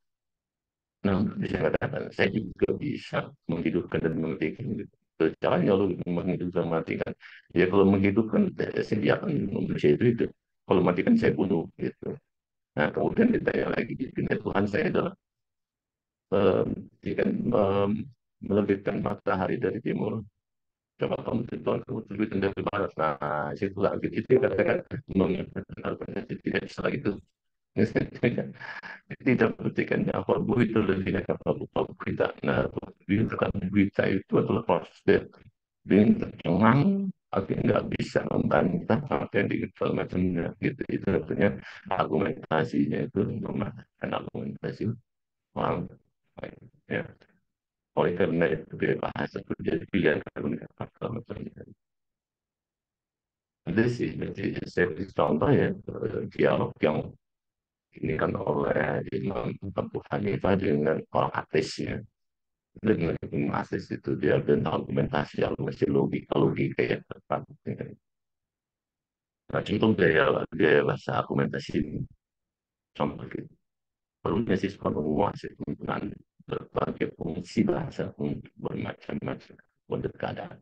nah, bisa katakan, saya juga bisa menghidupkan dan mematikan. Gitu. Caranya kalau menghidupkan dan mematikan. Ya kalau menghidupkan, saya biarkan manusia itu. Kalau matikan, saya bunuh. Gitu. Nah, kemudian ditanya lagi, Tuhan saya adalah dia kan menerbitkan matahari dari timur. Coba kamu tentukan kamu terbitkan dari barat. Nah, situ lagi itu katakan mengatakan argumentasi tidak bisa lagi itu. Tidak buktikan apa itu lebih dekat apa berita. Nah, bintang berita itu adalah proses bintang tercengang, akhirnya nggak bisa membantah apa yang diinformasinya gitu. Itu artinya argumentasinya itu mematahkan argumentasi orang lain. Ya. Oleh karena itu dia bahasa itu jadi pilihan argumentasi. Ada sih, jadi saya beri contoh ya, dialog yang ini kan oleh Imam Abu Hanifah dengan orang ateis ya. dengan humasis itu dia dan argumentasi logika yang tepat. Nah, contoh gaya bahasa argumentasi ini, contoh gitu. Perlunya siswa menguasai penggunaan berbagai fungsi bahasa untuk bermacam-macam pendekatan.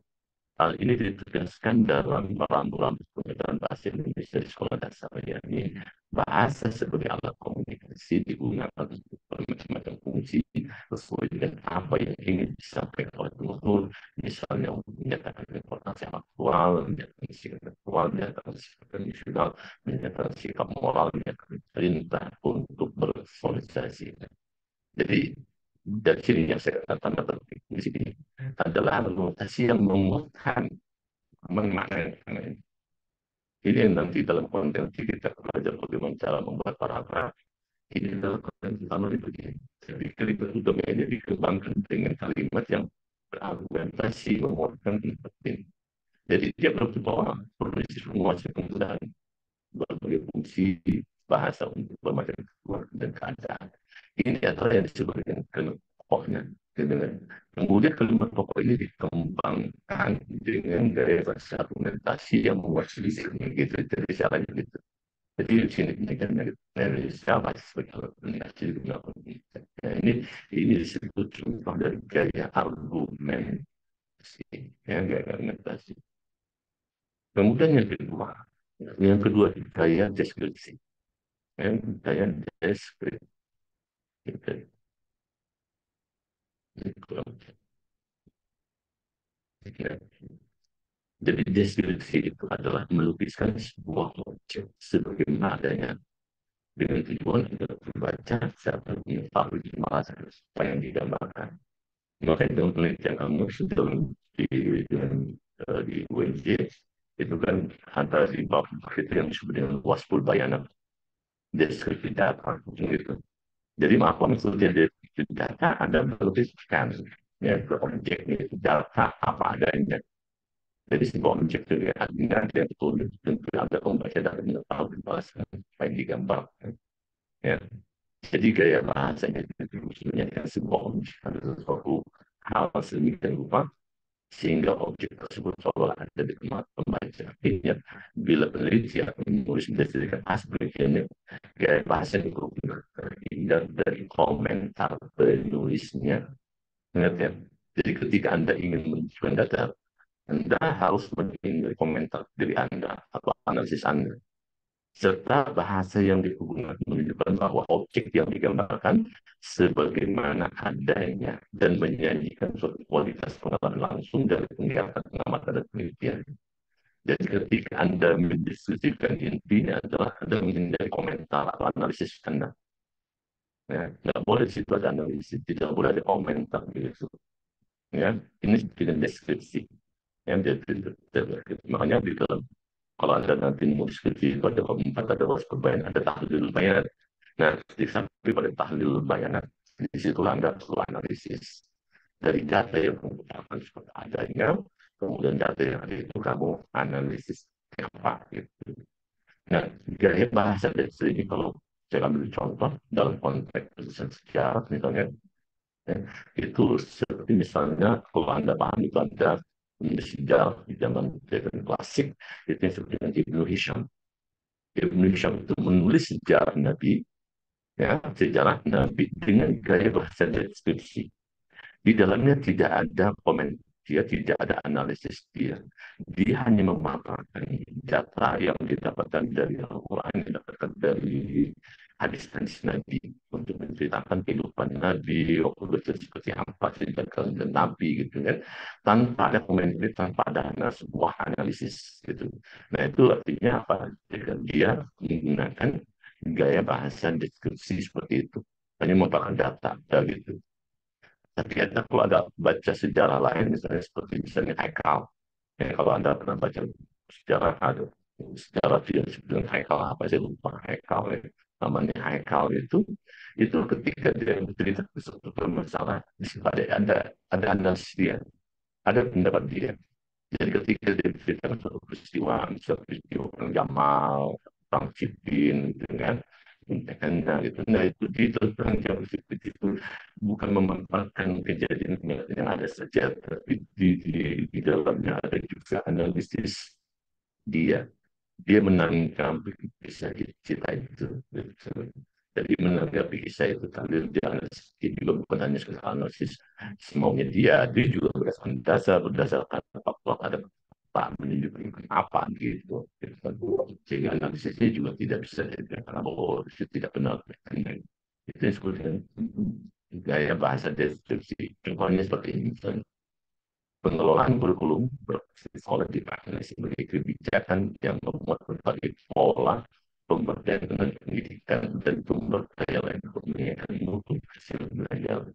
Hal ini ditegaskan dalam peraturan penggunaan bahasa Indonesia di sekolah dasar, yakni bahasa sebagai alat komunikasi digunakan untuk bermacam-macam fungsi sesuai dengan apa yang ingin disampaikan oleh penutur, misalnya untuk menyatakan informasi aktual, menyatakan sikap aktual, menyatakan sikap tradisional, menyatakan sikap moral, menyatakan perintah untuk bersosialisasi. Jadi dari sini yang saya katakan di sini adalah argumentasi yang menguatkan mengenai ini yang nanti dalam konten kita belajar bagaimana cara membuat paragraf. Ini adalah konten pertama begini. Jadi kalimat utamanya dikembangkan dengan kalimat yang berargumentasi menguatkan penting. Jadi dia berdoa permisi menguasai penggunaan berbagai fungsi bahasa untuk bermacam dan keadaan. Ini adalah yang disebut dengan kalimat pokoknya. Kemudian kalimat pokok ini dikembangkan dengan gaya bahasa argumentasi yang mewakili gitu. Jadi caranya gitu. Jadi di sini dari siapa sebagai argumentasi digunakan. Nah, ini disebut contoh dari gaya argumentasi, ya, gaya argumentasi. Kemudian yang kedua gaya deskripsi. Gaya deskripsi. Jadi deskripsi itu adalah melukiskan sebuah objek sebagaimana adanya dengan tujuan agar pembaca dapat mengetahui masalah apa yang digambarkan. Makanya dalam penelitian kamu di UNJ itu kan antara di bawah itu yang disebut dengan waspul bayanan deskripsi data gitu. Jadi maksudnya deskripsi data ada melukiskan ya ke objeknya itu data apa adanya. Jadi sebuah objek itu artinya ada yang betul tentu ada pembaca dapat mengetahui bahasa apa yang digambarkan. Ya. Jadi gaya bahasanya itu sebenarnya sebuah objek ada sesuatu hal sedemikian rupa sehingga objek tersebut seolah ada di tempat pembaca. Artinya bila peneliti akan menulis berdasarkan aspek ini gaya bahasa yang digunakan dari komentar penulisnya. Ingat ya. Jadi ketika Anda ingin menunjukkan data, Anda harus mendengar komentar dari Anda atau analisis Anda. Serta bahasa yang digunakan menunjukkan bahwa objek yang digambarkan sebagaimana adanya dan menyanyikan suatu kualitas pengalaman langsung dari penglihatan pengamatan dan penelitian. Jadi ketika Anda mendiskusikan intinya adalah Anda menghindari komentar atau analisis Anda. Ya, tidak boleh di situ ada analisis, tidak boleh ada komentar gitu. Ya, ini dengan deskripsi. Yang makanya di dalam kalau Anda nanti mau deskripsi itu ada keempat, ada waspul bayan, ada tahlil bayan. Nah, di samping pada tahlil bayanat, di situ Anda perlu analisis dari data yang menggunakan seperti adanya, kemudian data yang ada itu kamu analisis apa gitu. Nah, gaya bahasa dari sini kalau saya ambil contoh dalam konteks sejarah misalnya, ya, itu seperti misalnya kalau Anda paham itu ada sejarah di zaman modern klasik itu yang disebut dengan Ibnu Hisham. Ibnu Hisham itu menulis sejarah Nabi, ya, sejarah Nabi dengan gaya bahasa deskripsi. Di dalamnya tidak ada komen, dia tidak ada analisis dia. Dia hanya memaparkan data yang didapatkan dari Al-Quran, yang didapatkan dari hadis-hadis Nabi untuk menceritakan kehidupan Nabi, waktu betul seperti apa tindakan Nabi gitu kan, tanpa ada komentar, tanpa ada sebuah analisis gitu. Nah itu artinya apa? Dia menggunakan gaya bahasa deskripsi seperti itu, hanya merupakan data gitu. Tapi ada kalau ada baca sejarah lain, misalnya seperti misalnya Haikal. Ya, kalau Anda pernah baca sejarah ada sejarah dia sebelum Haikal apa saya lupa Haikal ya. Namanya Haikal itu ketika dia bercerita sesuatu masalah di situ ada analisis dia, ada pendapat dia. Jadi ketika dia bercerita suatu peristiwa, misalnya peristiwa Perang Jamal, Perang Siffin, dengan Nah, gitu. Nah, itu di terang yang itu bukan memanfaatkan kejadian yang ada saja, tapi di dalamnya ada juga analisis dia. Dia menangkap kisah cerita itu. Jadi menanggapi kisah itu sambil dia analisis, dia juga bukan hanya sekedar analisis semaunya dia juga berdasarkan faktor ada apa menunjukkan apa gitu. Sehingga analisisnya juga tidak bisa dikatakan bahwa itu tidak benar. Itu sebetulnya gaya bahasa deskripsi. Contohnya seperti ini. Pengelolaan kurikulum bersekolah dimaknai sebagai kebijakan yang memuat berbagai pola pemberdayaan dengan pendidikan dan sumber daya lain untuk meningkatkan mutu hasil belajar.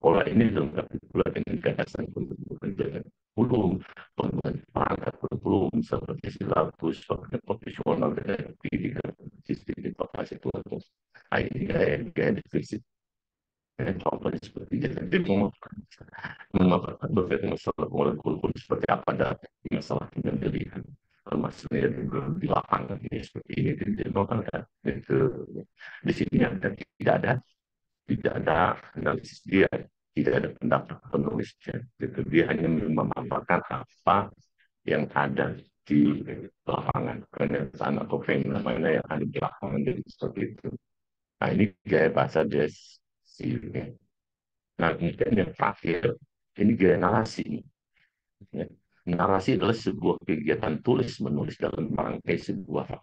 Pola ini dilengkapi pula dengan gagasan untuk bekerja kurikulum, pengembangan perangkat kurikulum seperti silabus, profesional dan pendidikan sistem informasi itu. Ini gaya deskripsi. Contohnya seperti jadi memaparkan berkaitan masalah pengolahan kurikulum seperti apa dan masalah pengendalian maksudnya di lapangan ini seperti ini di lapangan itu di sini ada tidak ada analisis dia, tidak ada pendapat penulisnya, itu dia hanya memaparkan apa yang ada di lapangan kenyataan atau fenomena yang ada di lapangan jadi seperti itu. Nah ini gaya bahasa deskripsi. Nah, kemudian yang terakhir, ini gaya narasi. Ya. Narasi adalah sebuah kegiatan tulis-menulis dalam merangkai sebuah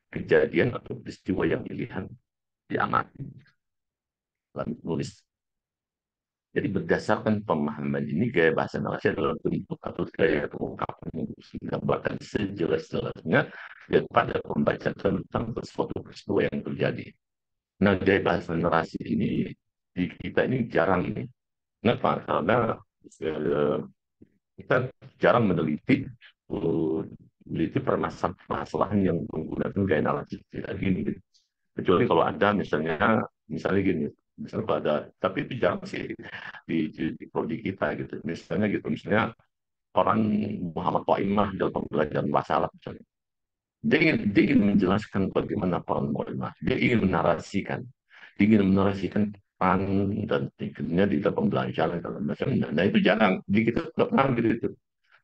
kejadian atau peristiwa yang dilihat, diamati, lalu tulis. Jadi berdasarkan pemahaman ini, gaya bahasa narasi adalah bentuk atau gaya pengungkapan yang menggambarkan sejelas-jelasnya daripada pembaca tentang suatu peristiwa yang terjadi. Nah, gaya bahasa narasi ini di kita ini jarang ini. Kenapa? Karena kita jarang meneliti permasalahan yang menggunakan gaya narasi tidak gini gitu. Kecuali kalau ada misalnya gini, misalnya kalau ada, tapi itu jarang sih di prodi kita gitu. Misalnya orang Muhammad Qaimah dalam pembelajaran bahasa Arab misalnya. Dia ingin menjelaskan bagaimana peran Qaimah. Dia ingin menarasikan peran dan tingkatnya di dalam pembelajaran dalam bahasa. Nah itu jarang di kita tidak pernah gitu.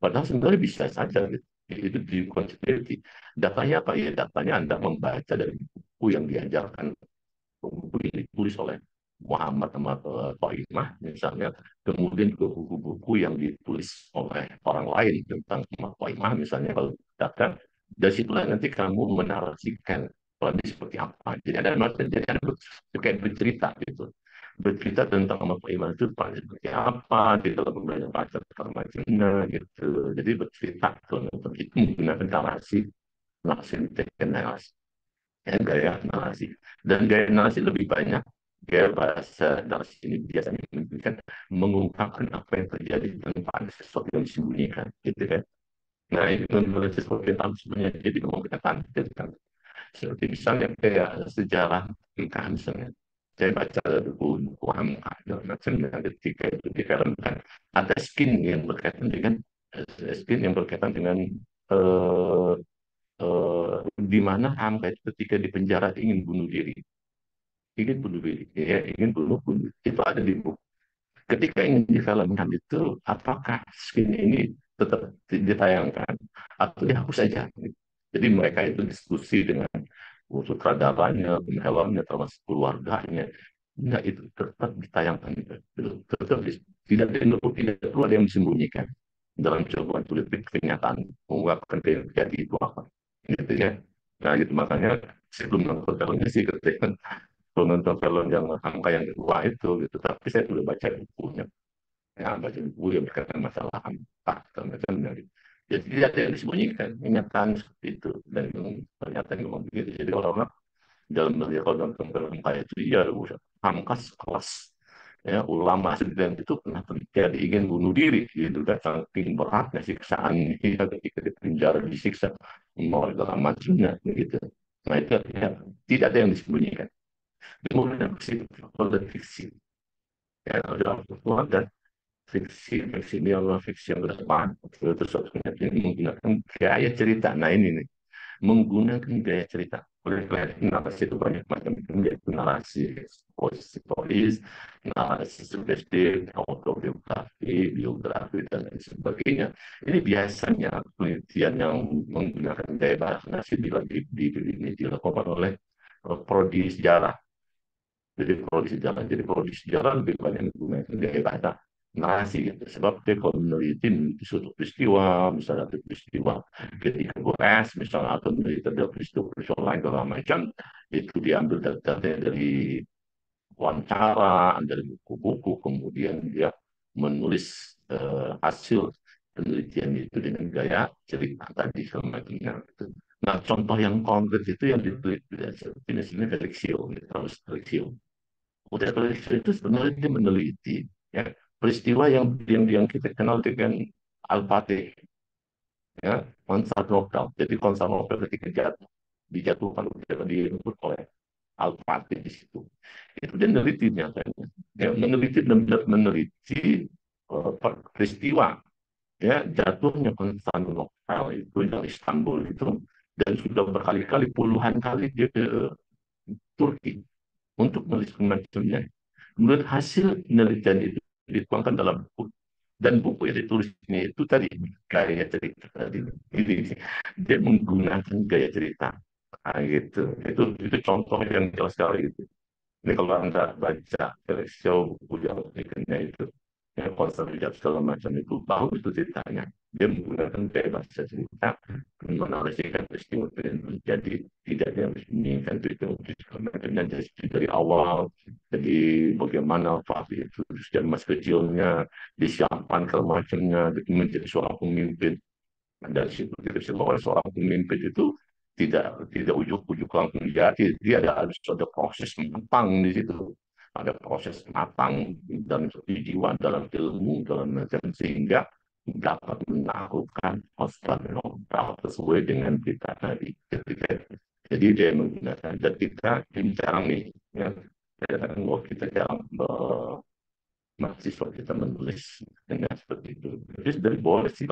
Padahal sebenarnya bisa saja gitu. Itu di konsepsi. Datanya apa ya? Datanya Anda membaca dari buku yang diajarkan, buku yang ditulis oleh Muhammad sama Imah misalnya, kemudian juga buku-buku yang ditulis oleh orang lain tentang Imah misalnya kalau datang dari situlah nanti kamu menarasikan perannya seperti apa. Jadi ada kayak bercerita gitu, bercerita tentang Imah itu perannya seperti apa di dalam pembelajaran bahasa macamnya gitu. Jadi bercerita tentang itu menggunakan narasi, narasi narasi gaya narasi. Dan gaya narasi lebih banyak, gaya bahasa narasi ini biasanya menunjukkan mengungkapkan apa yang terjadi tanpa ada sesuatu yang disembunyikan, gitu kan. Nah, ini menurut sesuatu yang sebenarnya jadi mengungkapkan, gitu kan. Seperti misalnya kayak sejarah nikah misalnya. Saya baca buku Hamka dan macamnya ketika itu difilmkan ada skin yang berkaitan dengan eh, di mana Hamka itu ketika di penjara ingin bunuh diri, itu ada di buku. Ketika ingin difilmkan itu, apakah skin ini tetap ditayangkan atau dihapus saja? Jadi mereka itu diskusi dengan sutradaranya, penhelmnya, termasuk keluarganya. Enggak, itu tetap ditayangkan. Tetap tidak perlu ada yang disembunyikan dalam coba tulis kenyataan mengungkapkan terjadi itu apa. Gitu ya. Nah, gitu makanya sebelum nonton filmnya sih ketika nonton film yang angka yang kedua itu gitu, tapi saya sudah baca bukunya, ya baca buku yang berkaitan masalah angka dan macamnya gitu. Jadi tidak ada yang disembunyikan, kenyataan seperti itu dan ternyata memang begitu. Jadi orang-orang dalam melihat kalau nonton film kayak itu ya angka sekelas ya ulama sedang itu pernah terjadi ingin bunuh diri gitu kan, saking beratnya siksaan ya, ketika di penjara disiksa mau segala macamnya gitu. Nah itu ya, tidak ada yang disembunyikan. Kemudian faktor dan fiksi. Ya, dalam faktor dan fiksi ini adalah fiksi yang berdepan. Terus ini menggunakan gaya cerita. Nah ini nih. menggunakan gaya cerita. Oleh karena narasi itu banyak macam, yaitu narasi historis, narasi sugestif, autobiografi, biografi, dan lain sebagainya. Ini biasanya penelitian yang menggunakan gaya bahasa narasi dilakukan oleh prodi sejarah. Jadi prodi sejarah lebih banyak menggunakan gaya bahasa narasi gitu. Sebab dia kalau meneliti suatu peristiwa, misalnya ada peristiwa ketika Gores, misalnya atau meneliti ada peristiwa lain segala macam, itu diambil data dari wawancara, dari buku-buku, kemudian dia menulis hasil penelitian itu dengan gaya cerita tadi sama macamnya. Nah, contoh yang konkret itu yang diteliti jenis-jenis Felixio, harus Felixio. Udah itu sebenarnya dia meneliti ya peristiwa yang kita kenal dengan Al-Fatih, ya Konstantinopel. Jadi Konstantinopel ketika dijatuhkan direbut oleh Al-Fatih di situ. Itu dia meneliti nyatanya. Ya, meneliti benar-benar meneliti peristiwa ya jatuhnya Konstantinopel itu yang Istanbul itu, dan sudah berkali-kali puluhan kali dia ke Turki untuk menulis macamnya. Kemudian hasil penelitian itu dituangkan dalam buku, dan buku yang ditulisnya itu tadi gaya cerita tadi. Ini dia menggunakan gaya cerita. Nah, gitu. Itu contoh yang jelas sekali gitu. Ini kalau Anda baca show buku yang itu, yang konsep segala macam itu, bagus itu ceritanya. Dia menggunakan gaya bahasa cerita, menanalikan peristiwa yang terjadi, tidak yang disembunyikan itu segala macam. Dan dari awal, jadi bagaimana Fatih itu sejak masa kecilnya, disiapkan segala macamnya, menjadi seorang pemimpin. Dari situ kita bisa bahwa seorang pemimpin itu tidak ujuk-ujuk langsung jadi, dia ada proses matang di situ, ada proses matang dalam jiwa, dalam ilmu, dalam macam, sehingga dapat menaklukkan Konstantinopel sesuai dengan kita tadi. Jadi dia menggunakan, dan kita jarang nih ya, kita jarang mahasiswa kita menulis dengan seperti itu. Jadi dari boleh sih,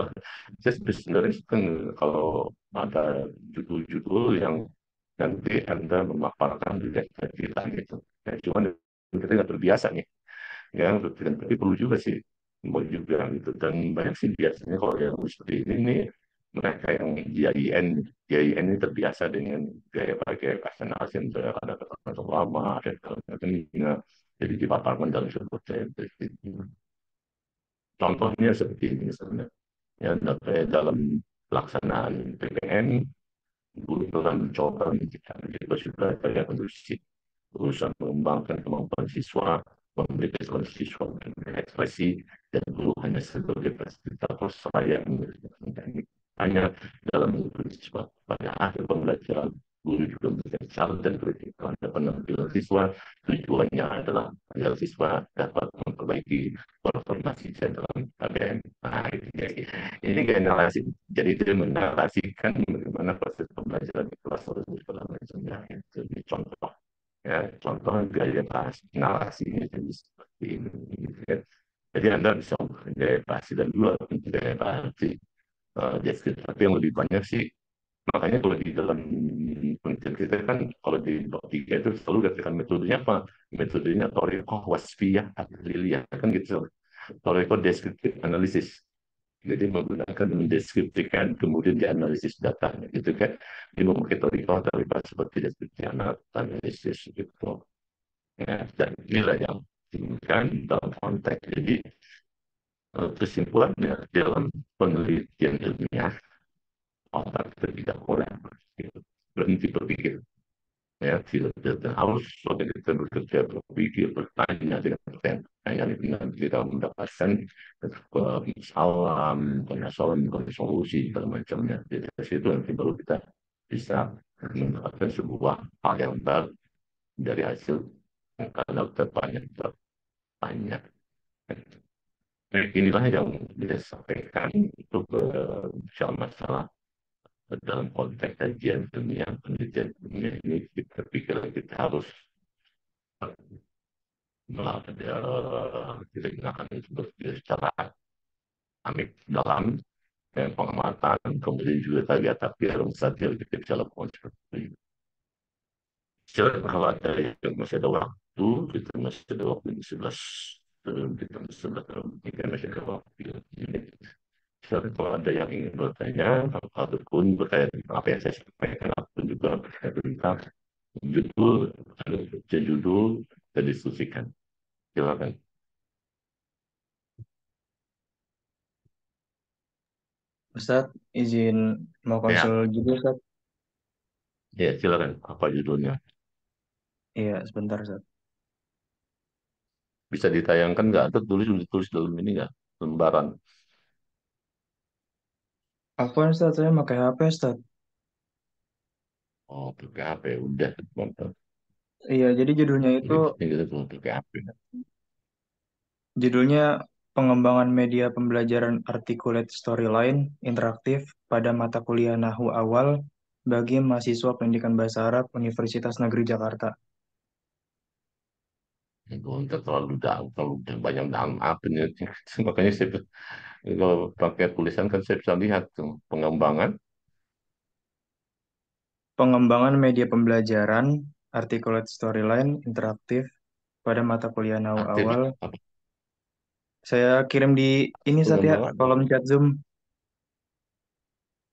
saya sebenarnya kan kalau ada judul-judul yang nanti Anda memaparkan di kita gitu. Ya, cuman kita nggak terbiasa nih, ya, tapi perlu juga sih, mau juga gitu. Dan banyak sih biasanya kalau yang seperti ini nih, mereka yang GIN ini terbiasa dengan gaya pakai bahasa asing, ada kata-kata lama, ada kata-kata, jadi dipaparkan dalam sebuah text. Contohnya seperti ini misalnya, ya dalam pelaksanaan PPN, guru telah mencoba menjadikan sudah kayak kondusif, berusaha mengembangkan kemampuan siswa, memberikan siswa ekspresi, dan guru hanya sebagai fasilitator saya hanya dalam mengukur siswa. Pada akhir pembelajaran, guru juga memberikan saran dan kritik pada penampilan siswa. Tujuannya adalah agar siswa dapat memperbaiki performasi dalam KBM. Nah, ini kayak narasi. Jadi itu menarasikan bagaimana proses pembelajaran di kelas harus berjalan. Itu contoh. Ya, contoh gaya bahasa narasinya jadi seperti ini. Gitu kan. Jadi Anda bisa gaya bahasa dan dua gaya bahasa deskripsi, tapi yang lebih banyak sih. Makanya kalau di dalam penelitian kita kan, kalau di bab 3 itu selalu katakan metodenya apa? Metodenya Toriko Wasfiyah Tahliliyah kan gitu. Toriko deskriptif analisis. Jadi menggunakan mendeskripsikan kemudian dianalisis datanya gitu kan. Dia memakai Toriko terlibat seperti deskripsi analisis gitu. Ya, dan inilah yang diinginkan dalam konteks. Jadi kesimpulannya dalam penelitian ilmiah, otak kita tidak boleh berhenti berpikir, ya tidak harus sudah kita bekerja, berpikir, bertanya dengan pertanyaan itu nanti kita mendapatkan permasalahan solusi segala macamnya. Jadi dari situ nanti baru kita bisa mendapatkan sebuah hal yang baru dari hasil karena kita banyak bertanya. Inilah yang kita sampaikan untuk masalah dalam konteks kajian ilmiah, penelitian ilmiah ini. Kita pikir kita harus kita gunakan itu secara amik dalam, pengamatan, kemudian juga tadi film satir kita bisa lakukan seperti itu. Kalau ada yang masih ada waktu, kita masih ada waktu di 11 kita masih 11 kita masih ada waktu. Jadi, kalau ada yang ingin bertanya, ataupun bertanya tentang apa yang saya sampaikan, ataupun juga bertanya tentang judul, ada baca judul, kita diskusikan. Silakan. Ustadz, izin mau konsul Ya, juga, Ustadz. ya silakan. Apa judulnya? Iya, sebentar, Ustadz. Bisa ditayangkan nggak? Atau tulis dalam ini nggak? Lembaran. Apa, Ustadz? Saya pakai HP, Ustadz. Oh, pakai HP. Udah, mantap. Iya, jadi judulnya itu, Ini penting kita tuh pakai HP. judulnya Pengembangan Media Pembelajaran Articulate Storyline Interaktif pada Mata Kuliah Nahwu Awal bagi mahasiswa Pendidikan Bahasa Arab Universitas Negeri Jakarta. Untuk terlalu banyak dalam apa nih? Makanya saya kalau pakai tulisan kan saya bisa lihat tuh pengembangan Pengembangan media pembelajaran Articulate Storyline Interaktif pada mata kuliah Nahwu aktif Awal. apa Saya kirim di ini, Ustadz, ya, pengembangan kolom chat Zoom.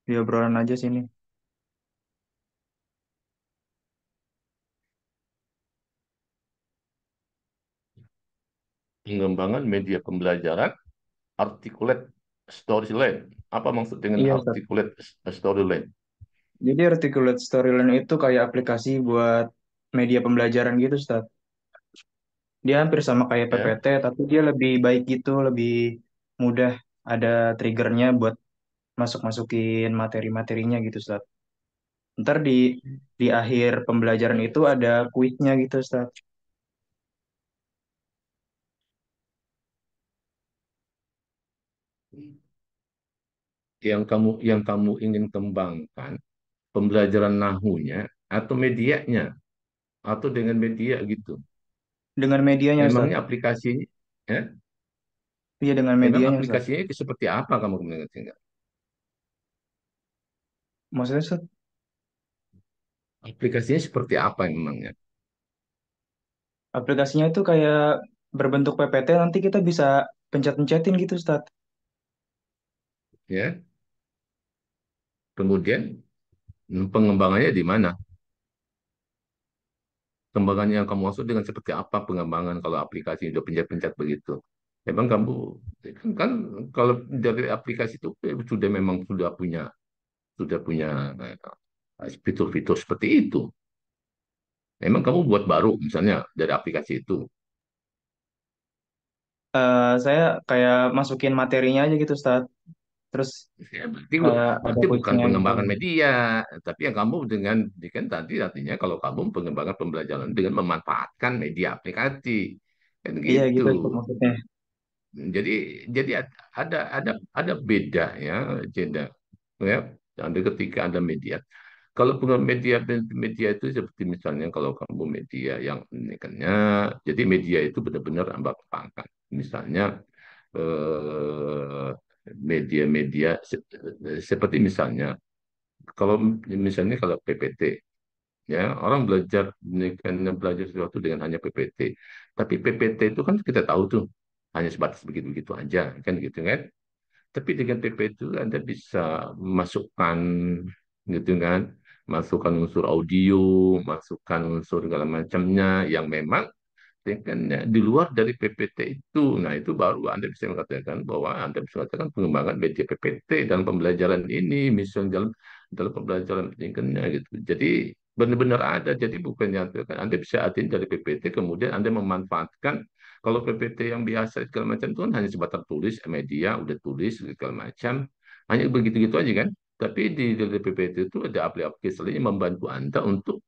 Di obrolan aja sini. pengembangan media pembelajaran articulate storyline. Apa maksud dengan Iya, Ustadz. articulate storyline? Jadi Articulate Storyline itu kayak aplikasi buat media pembelajaran gitu, Ustadz. Dia hampir sama kayak Ya, PPT, tapi dia lebih baik gitu, lebih mudah. Ada triggernya buat masuk-masukin materi-materinya gitu, Ustadz. Ntar di akhir pembelajaran itu ada kuisnya gitu, Ustadz. yang kamu ingin kembangkan pembelajaran nahunya atau medianya atau dengan media gitu. Dengan medianya, Ustadz. Memangnya aplikasinya, ya? Iya, dengan Memang medianya, Ustadz. aplikasinya itu seperti apa kamu mengerti? Maksudnya, Ustadz, Aplikasinya seperti apa memangnya? aplikasinya itu kayak berbentuk PPT, nanti kita bisa pencet-pencetin gitu, Ustadz. Ya, kemudian pengembangannya di mana? Pengembangannya yang kamu maksud dengan seperti apa pengembangan kalau aplikasi udah pencet-pencet begitu? Memang kamu kan kalau dari aplikasi itu sudah memang sudah punya fitur-fitur seperti itu. Memang kamu buat baru misalnya dari aplikasi itu. Saya kayak masukin materinya aja gitu, Ustadz. Terus Ya, berarti ada berarti bukan kuisnya gitu. pengembangan media, tapi yang kamu dengan kan tadi artinya kalau kamu pengembangan pembelajaran dengan memanfaatkan media aplikasi kan Iya gitu. gitu, Ustadz, maksudnya. Jadi jadi ada beda ya, beda ya. Ada ketika ada media. Kalau pengembangan media media itu seperti misalnya kalau kamu media yang ini kan ya, jadi media itu benar-benar ambang pangkat. Misalnya eh, media-media seperti misalnya kalau misalnya kalau PPT ya orang belajar ini kan belajar sesuatu dengan hanya PPT tapi PPT itu kan kita tahu tuh hanya sebatas begitu-begitu aja kan gitu kan tapi dengan PPT itu Anda bisa masukkan gitu kan masukkan unsur audio masukkan unsur segala macamnya yang memang ya kan ya, di luar dari PPT itu. Nah, itu baru Anda bisa mengatakan bahwa Anda bisa mengatakan pengembangan media PPT dalam pembelajaran ini, misalnya dalam pembelajaran pendidikannya gitu. Jadi benar-benar ada. Jadi bukannya kan Anda bisa artinya dari PPT, kemudian Anda memanfaatkan kalau PPT yang biasa segala macam itu kan hanya sebatas tulis media, udah tulis segala macam, hanya begitu-gitu aja kan. Tapi di PPT itu ada aplikasi lain yang membantu Anda untuk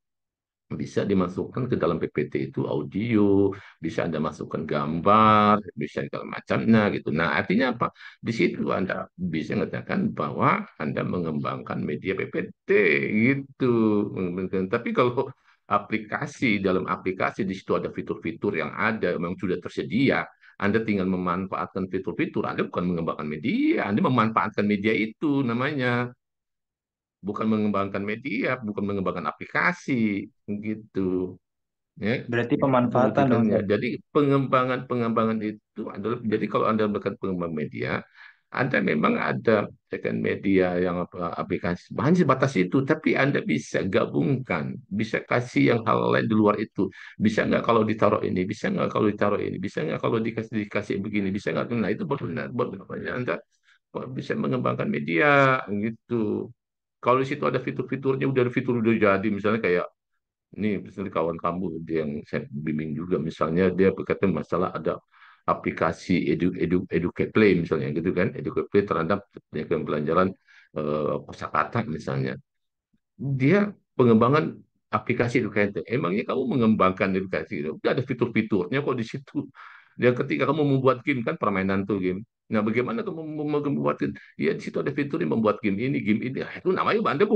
bisa dimasukkan ke dalam PPT itu audio, bisa Anda masukkan gambar, bisa segala macamnya gitu. Nah, artinya apa? Di situ Anda bisa mengatakan bahwa Anda mengembangkan media PPT gitu. Tapi kalau dalam aplikasi di situ ada fitur-fitur yang ada memang sudah tersedia. Anda tinggal memanfaatkan fitur-fitur, Anda bukan mengembangkan media, Anda memanfaatkan media itu namanya, bukan mengembangkan media, bukan mengembangkan aplikasi, gitu. Ya, Berarti itu pemanfaatan dong, logikanya. Ustaz. Jadi pengembangan itu adalah, jadi kalau Anda melakukan pengembangan media, Anda memang ada second media yang apa, aplikasi hanya sebatas itu, tapi Anda bisa gabungkan, bisa kasih yang hal lain di luar itu. Bisa nggak kalau ditaruh ini, bisa nggak kalau ditaruh ini, bisa nggak kalau dikasih dikasih begini, bisa nggak? Nah itu baru namanya Anda bisa mengembangkan media gitu. Kalau di situ ada fitur-fiturnya, udah ada fitur udah jadi, misalnya kayak ini misalnya kawan kamu dia yang saya bimbing juga, misalnya dia berkata masalah ada aplikasi Educate Play misalnya gitu kan, Educate Play terhadap pembelajaran kosakata misalnya. Dia pengembangan aplikasi Educate. Emangnya kamu mengembangkan edukasi itu? Udah ada fitur-fiturnya kok di situ. Dan ketika kamu membuat game kan permainan tuh game. Nah, bagaimana kamu membuat game? Ya di situ ada fitur yang membuat game ini. Ah, itu namanya Anda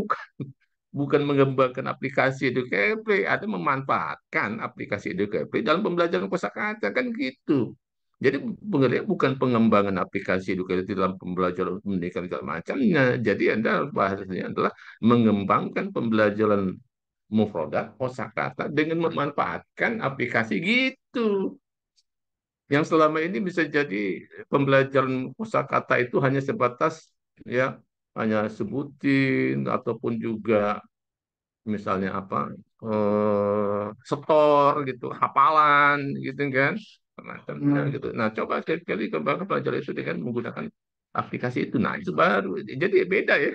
bukan mengembangkan aplikasi EduCamply, ada memanfaatkan aplikasi EduCamply dalam pembelajaran kosakata kan gitu. Jadi pengertian bukan pengembangan aplikasi EduCamply dalam pembelajaran pendidikan segala macamnya. Jadi Anda bahasanya adalah mengembangkan pembelajaran mufrodat kosakata dengan memanfaatkan aplikasi gitu. Yang selama ini bisa jadi pembelajaran kosakata itu hanya sebatas ya hanya sebutin ataupun juga misalnya apa setor gitu, hafalan gitu kan, semacamnya gitu. Nah, coba sekali-kali kembangkan pelajar itu dengan menggunakan aplikasi itu. Nah, itu baru. Jadi beda ya.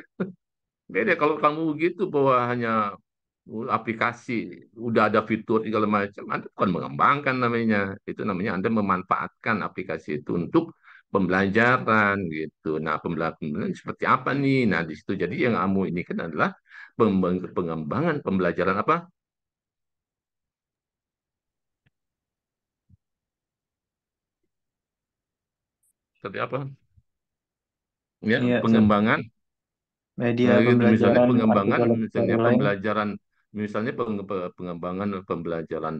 Beda kalau kamu begitu bahwa hanya aplikasi udah ada fitur segala macam, Anda bukan mengembangkan namanya. Itu namanya Anda memanfaatkan aplikasi itu untuk pembelajaran gitu. Nah, pembelajaran seperti apa nih? Nah, di situ jadi yang kamu ini kan adalah pengembangan pembelajaran apa? Seperti apa? Ya, Iya, Ustaz. pengembangan Media gitu misalnya pembelajaran pengembangan artikel-artikel misalnya lain. pembelajaran misalnya pengembangan pembelajaran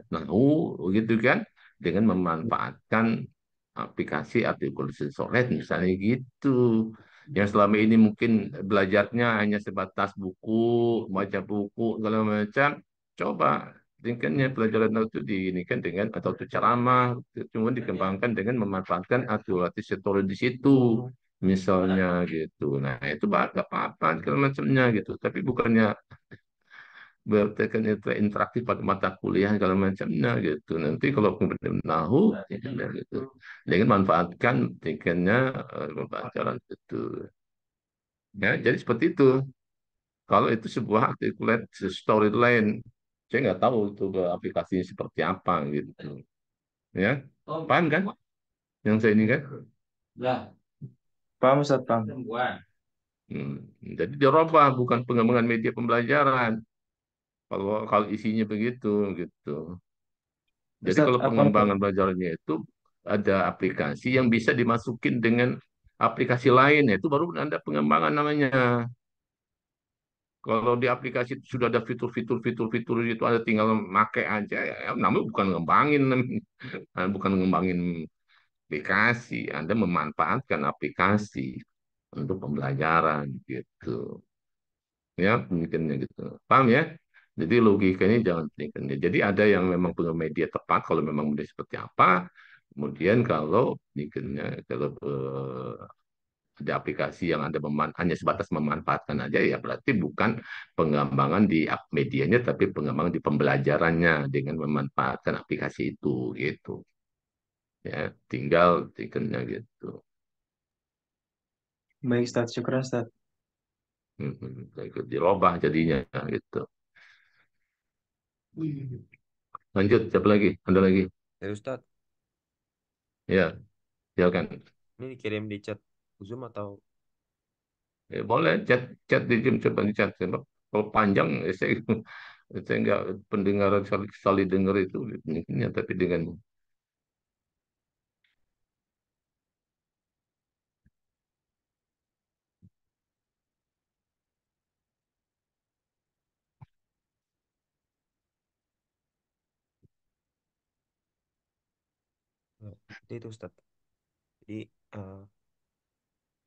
nahu gitu kan dengan memanfaatkan aplikasi artikel sensoret misalnya gitu. Yang selama ini mungkin belajarnya hanya sebatas buku, baca buku segala macam. Coba tingkatnya pelajaran itu diinikan dengan atau itu ceramah, cuma dikembangkan dengan memanfaatkan aturan setor di situ misalnya gitu. Nah, itu nggak apa-apa segala macamnya gitu. Tapi bukannya bertekan interaktif pada mata kuliah segala macamnya gitu. Nanti kalau kemudian tahu ya, gitu. Dengan manfaatkan tingkatnya pembelajaran itu. Ya, jadi seperti itu. Kalau itu sebuah articulate storyline, saya nggak tahu itu aplikasinya seperti apa gitu. Ya, paham kan? Yang saya ini kan? Paham, Ustaz, paham. Hmm. Jadi dirubah bukan pengembangan media pembelajaran. Kalau kalau isinya begitu gitu. Jadi Ustaz, kalau apa nih? pengembangan belajarnya itu ada aplikasi yang bisa dimasukin dengan aplikasi lain, itu baru ada pengembangan namanya. Kalau di aplikasi itu sudah ada fitur-fitur itu ada tinggal make aja ya, namanya bukan ngembangin, bukan ngembangin aplikasi, Anda memanfaatkan aplikasi untuk pembelajaran gitu. Ya, pemikirannya gitu. Paham ya? Jadi logikanya jangan pikirkan. Jadi ada yang memang punya media tepat kalau memang media seperti apa. Kemudian kalau pikirnya kalau ada aplikasi yang Anda hanya sebatas memanfaatkan aja ya berarti bukan pengembangan di medianya tapi pengembangan di pembelajarannya dengan memanfaatkan aplikasi itu gitu. Ya, tinggal pikirnya gitu. Baik, Ustaz. Syukur, Ustaz. Ikut dirubah jadinya gitu. Lanjut, siapa lagi? Ada lagi? Ya Ustadz, Ya, silakan. ini dikirim di chat Zoom atau Boleh chat chat di Zoom coba di chat. Sebab kalau panjang saya nggak pendengaran saling dengar itu mungkin ya tapi dengan Itu Ustadz. Jadi eh,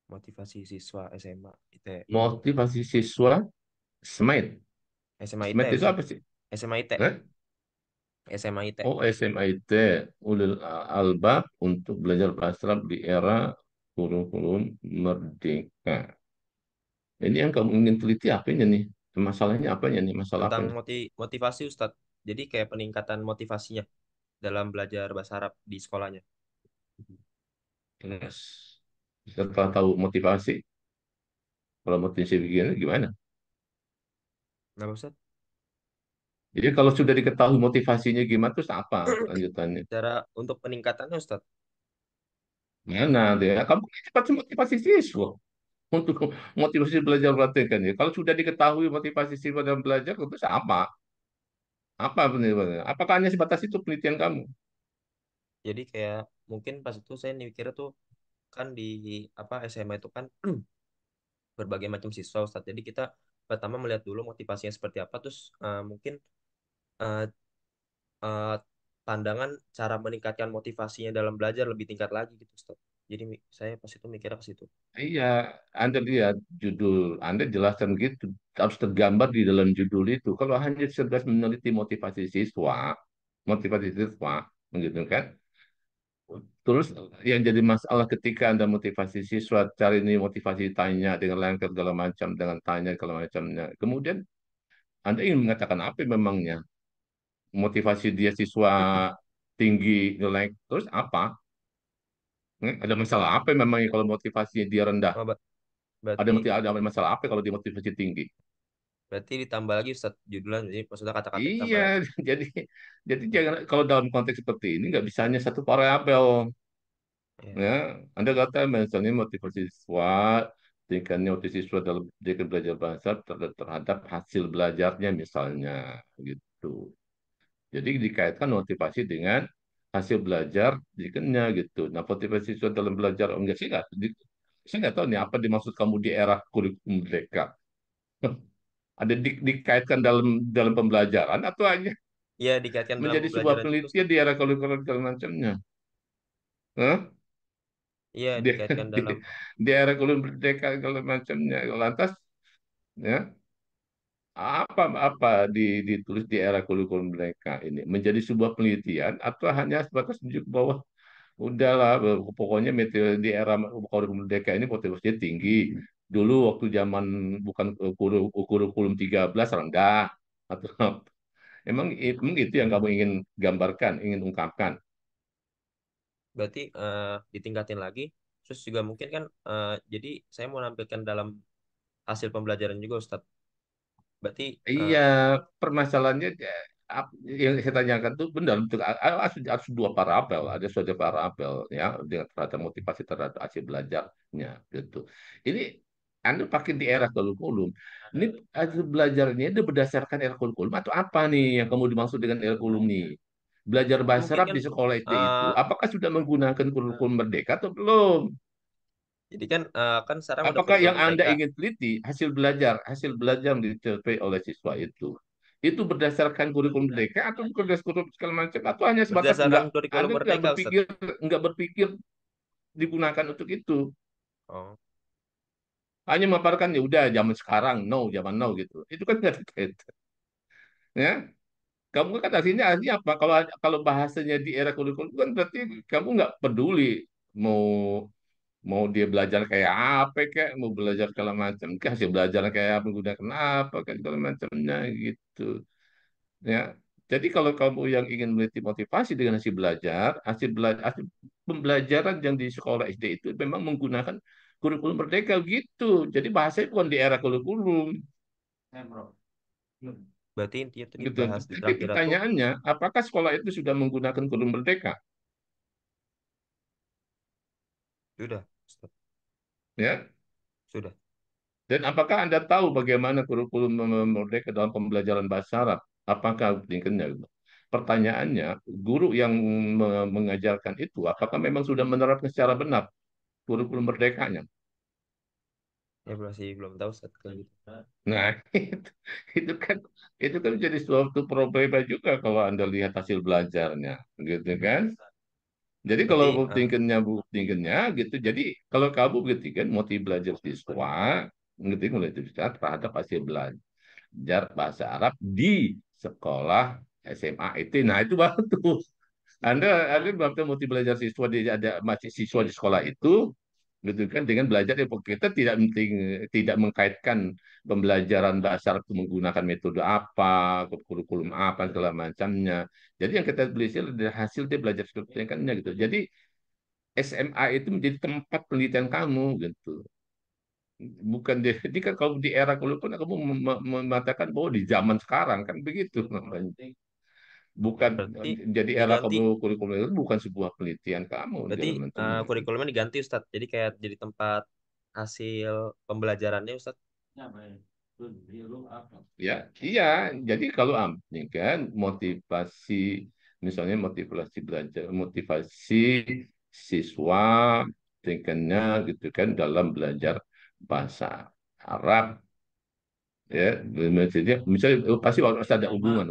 motivasi siswa SMA IT, Motivasi siswa SMITE. SMA IT SMITE itu Ustadz. apa sih? SMA IT, Hah? SMA IT. Oh, SMIT, ulil albab untuk belajar bahasa Arab di era kurikulum merdeka. Ini yang kamu ingin teliti apanya nih? Masalahnya apanya nih? Masalah apa Tentang nih? motivasi Ustadz. Jadi kayak peningkatan motivasinya dalam belajar bahasa Arab di sekolahnya. Yes. Setelah tahu motivasi, kalau motivasi begini gimana? Kenapa Ustadz? Jadi kalau sudah diketahui motivasinya gimana, terus apa lanjutannya? Cara untuk peningkatannya Ustadz. Mana dia? Kamu cepat motivasi siswa untuk motivasi belajar pelatihan ya. Kalau sudah diketahui motivasi siswa dalam belajar, terus apa? Apa penelitiannya? Apakah hanya sebatas itu penelitian kamu? Jadi kayak mungkin pas itu saya mikirnya tuh kan di apa SMA itu kan berbagai macam siswa Ustadz. Jadi kita pertama melihat dulu motivasinya seperti apa, terus mungkin eh, eh, pandangan cara meningkatkan motivasinya dalam belajar lebih tingkat lagi gitu Ustadz. Jadi saya pas itu mikirnya ke situ. Iya, Anda lihat judul, Anda jelaskan gitu, harus tergambar di dalam judul itu. Kalau hanya sekedar meneliti motivasi siswa, begitu kan? Terus yang jadi masalah ketika Anda motivasi siswa, cari ini motivasi tanya dengan lengkap segala macam, dengan tanya segala macamnya. Kemudian Anda ingin mengatakan apa memangnya? Motivasi dia siswa tinggi, nilai, terus apa? Ada masalah apa memangnya kalau motivasinya dia rendah? Oh, Ada berarti ada masalah apa kalau dia motivasi tinggi? berarti ditambah lagi Ustadz judulnya. Jadi maksudnya kata-kata Iya, ditambah lagi. jadi jangan kalau dalam konteks seperti ini nggak bisa hanya satu variabel. Ya. Ya, Anda kata misalnya motivasi siswa, tingkatnya motivasi siswa dalam dia belajar bahasa terhadap hasil belajarnya misalnya gitu. Jadi dikaitkan motivasi dengan hasil belajar dikenya gitu. Nah, motivasi siswa dalam belajar enggak sih nggak? Saya nggak tahu nih apa dimaksud kamu di era kurikulum merdeka. Ada dikaitkan dalam dalam pembelajaran atau hanya Iya, dikaitkan dalam menjadi sebuah pembelajaran juga penelitian Ustadz. di era kurikulum segala macamnya? Hah? Iya, Di, dikaitkan di, dalam di era kurikulum merdeka segala macamnya. Lantas, ya, apa ditulis di era kurikulum mereka ini menjadi sebuah penelitian atau hanya sebatas tunjuk bahwa udahlah pokoknya metode di era kurikulum merdeka ini motivasinya tinggi. Dulu waktu zaman bukan kurikulum 13 rendah atau emang itu yang kamu ingin gambarkan, ingin ungkapkan. berarti ditingkatin lagi. Terus juga mungkin kan jadi saya mau nampilkan dalam hasil pembelajaran juga Ustadz. Berarti Iya, permasalahannya yang saya tanyakan tuh benar betul harus dua parabel, ada suatu parabel ya dengan terhadap motivasi terhadap hasil belajarnya gitu. Ini Anda pakai di era kurikulum. Ini hasil belajarnya itu berdasarkan era kurikulum atau apa nih yang kamu dimaksud dengan era kurikulum nih? Belajar bahasa mungkin Arab kan di sekolah SD itu, eh, apakah sudah menggunakan kurikulum merdeka atau belum? jadi kan kan sekarang udah Apakah yang kurikulum Anda mereka. ingin teliti hasil belajar yang dicapai oleh siswa itu berdasarkan kurikulum mereka atau berdasarkan segala macam atau hanya sebatas Berdasarkan enggak kurikulum Anda merdeka Ustadz. enggak berpikir digunakan untuk itu Oh, hanya memaparkan ya udah zaman sekarang no zaman now gitu itu kan enggak terkait ya kamu kan artinya apa kalau kalau bahasanya di era kurikulum kan berarti kamu nggak peduli mau mau dia belajar kayak apa kayak mau belajar segala macam kayak hasil belajar kayak apa menggunakan apa kan segala macamnya gitu ya jadi kalau kamu yang ingin meneliti motivasi dengan hasil pembelajaran yang di sekolah SD itu memang menggunakan kurikulum merdeka gitu jadi bahasanya bukan di era kurikulum berarti intinya tuh gitu dibahas tapi dikira-kira tuh pertanyaannya apakah sekolah itu sudah menggunakan kurikulum merdeka sudah Ustadz. ya Sudah. dan apakah Anda tahu bagaimana kurikulum merdeka dalam pembelajaran bahasa Arab? Apakah tingkatnya? Pertanyaannya, guru yang mengajarkan itu, apakah memang sudah menerapkan secara benar kurikulum merdekanya? Ya masih belum tahu Ustadz kalau gitu. Nah, itu kan itu kan jadi suatu problema juga kalau Anda lihat hasil belajarnya, gitu kan? Jadi kalau Berarti buktikannya gitu. Jadi kalau kamu buktikan motif belajar siswa, gitu mulai siswa terhadap hasil belajar bahasa Arab di sekolah SMA IT. Nah itu baru tuh. Anda motif belajar siswa ada masih siswa di sekolah itu, gitu kan dengan belajar ya kita tidak mengkaitkan pembelajaran bahasa Arab itu menggunakan metode apa, kurikulum apa segala macamnya. Jadi yang kita belajar dari hasil dia belajar seperti kan gitu. Jadi SMA itu menjadi tempat penelitian kamu gitu. Bukan jadi kan kalau di era kuliah kan kamu mengatakan bahwa di zaman sekarang kan begitu namanya. Bukan berarti jadi era diganti. kamu kurikulum itu bukan sebuah penelitian kamu Berarti segala macamnya gitu. kurikulumnya diganti Ustadz. Jadi kayak jadi tempat hasil pembelajarannya Ustadz. Ya, iya. Jadi kalau ini kan motivasi, misalnya motivasi belajar, motivasi siswa tingkatnya gitu kan dalam belajar bahasa Arab ya, misalnya pasti harus ada hubungan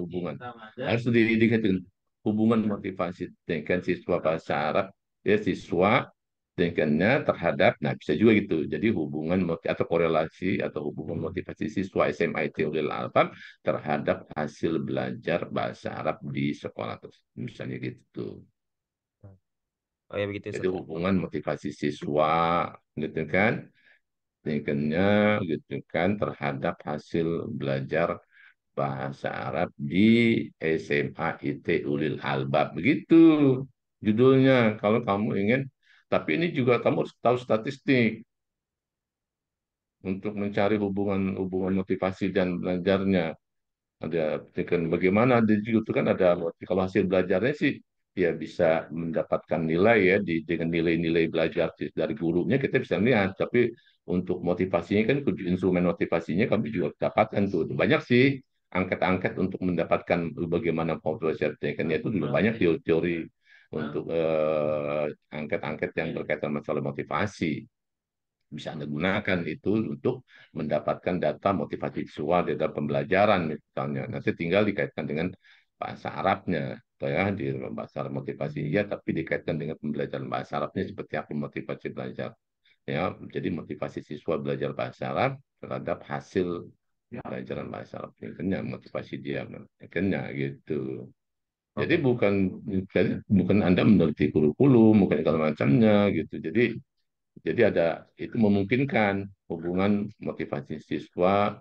harus dikatakan hubungan motivasi dengan siswa bahasa Arab ya siswa dengannya terhadap, nah bisa juga gitu. Jadi hubungan atau korelasi atau hubungan motivasi siswa SMA Teolil Alfam terhadap hasil belajar bahasa Arab di sekolah tersebut, misalnya gitu. Oh ya begitu Jadi Ustadz. hubungan motivasi siswa gitu kan, dengannya gitu kan terhadap hasil belajar bahasa Arab di SMA IT Ulil Albab begitu judulnya kalau kamu ingin. Tapi ini juga kamu harus tahu statistik untuk mencari hubungan motivasi dan belajarnya. Ada kan bagaimana ada juga itu kan ada kalau hasil belajarnya sih ya bisa mendapatkan nilai ya dengan nilai-nilai belajar dari gurunya kita bisa lihat. Tapi untuk motivasinya kan instrumen motivasinya kami juga dapatkan tuh banyak sih angket-angket untuk mendapatkan bagaimana motivasi kan itu juga banyak teori-teori untuk angket-angket yang berkaitan masalah motivasi bisa Anda gunakan itu untuk mendapatkan data motivasi visual di dalam pembelajaran misalnya. Nanti tinggal dikaitkan dengan bahasa Arabnya, atau ya di bahasa Arab motivasi ya, tapi dikaitkan dengan pembelajaran bahasa Arabnya seperti apa motivasi belajar. Ya, jadi motivasi siswa belajar bahasa Arab terhadap hasil pelajaran bahasa Arab. Kena motivasi dia, kena gitu. Jadi Oke. bukan Anda meneliti kurikulum, bukan segala macamnya gitu. Jadi ada itu memungkinkan hubungan motivasi siswa,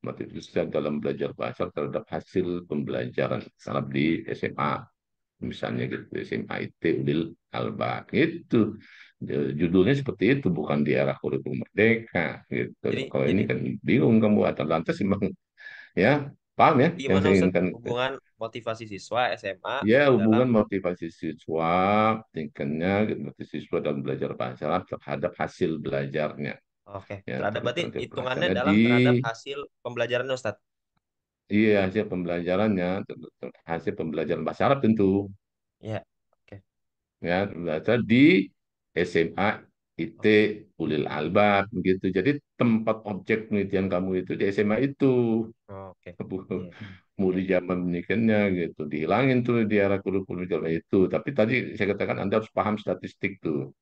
motivasi siswa dalam belajar bahasa terhadap hasil pembelajaran Arab di SMA, misalnya gitu SMA IT Udil Alba gitu. Judulnya seperti itu, bukan di era kurikulum merdeka gitu. Jadi Kalau jadi ini kan bingung kamu atau lantas memang ya paham ya yang gimana saya Ustadz inginkan. hubungan motivasi siswa SMA Ya, dalam. hubungan motivasi siswa, tingkatnya motivasi siswa dalam belajar bahasa Arab terhadap hasil belajarnya. Oke, Ya, terhadap berarti terhadap hitungannya belajarnya di, dalam terhadap hasil pembelajaran Ustadz. iya hasil pembelajarannya, hasil pembelajaran bahasa Arab tentu. Ya, oke. Ya, belajar di SMA IT Oke. Ulil Albab gitu. Jadi tempat objek penelitian kamu itu di SMA itu. Oh, oke. Bu- Iya. Mau Iya. di zaman menikahnya gitu dihilangin tuh di era kurikulum zaman itu, tapi tadi saya katakan Anda harus paham statistik tuh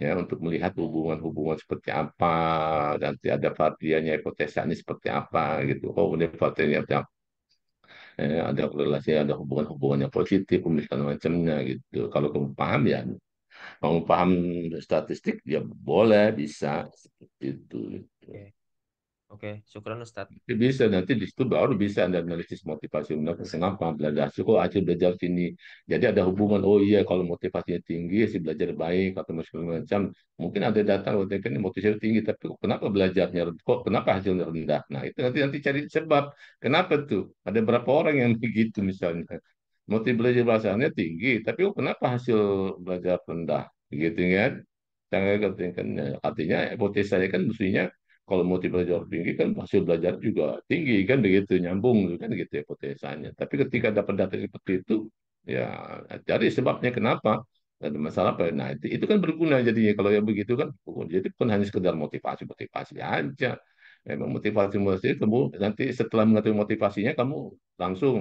ya untuk melihat hubungan-hubungan seperti apa, nanti ada variannya hipotesanya seperti apa gitu. Oh ini variannya ada korelasi, ada hubungan-hubungan yang positif misalnya macamnya gitu. Kalau kamu paham ya kamu paham statistik ya boleh bisa seperti itu gitu. Oke. Oke, syukran Ustadz. Tapi bisa nanti di situ baru bisa Anda analisis motivasi kenapa belajar kok hasil belajar sini. Jadi ada hubungan, oh iya kalau motivasinya tinggi si belajar baik atau macam mungkin ada data oh, kan motivasinya tinggi tapi kok kenapa belajarnya kok kenapa hasilnya rendah. Nah itu nanti nanti cari sebab kenapa tuh ada berapa orang yang begitu misalnya motif belajar bahasanya tinggi tapi kok kenapa hasil belajar rendah gitu kan. Saya katakan artinya hipotesa saya kan mestinya kalau motif belajar tinggi kan hasil belajar juga tinggi kan begitu nyambung kan gitu hipotesanya. Tapi ketika dapat data seperti itu ya cari sebabnya kenapa ada masalah apa. Nah itu kan berguna jadinya kalau yang begitu kan jadi bukan hanya sekedar motivasi motivasi aja. Memang motivasi motivasi kamu nanti setelah mengetahui motivasinya kamu langsung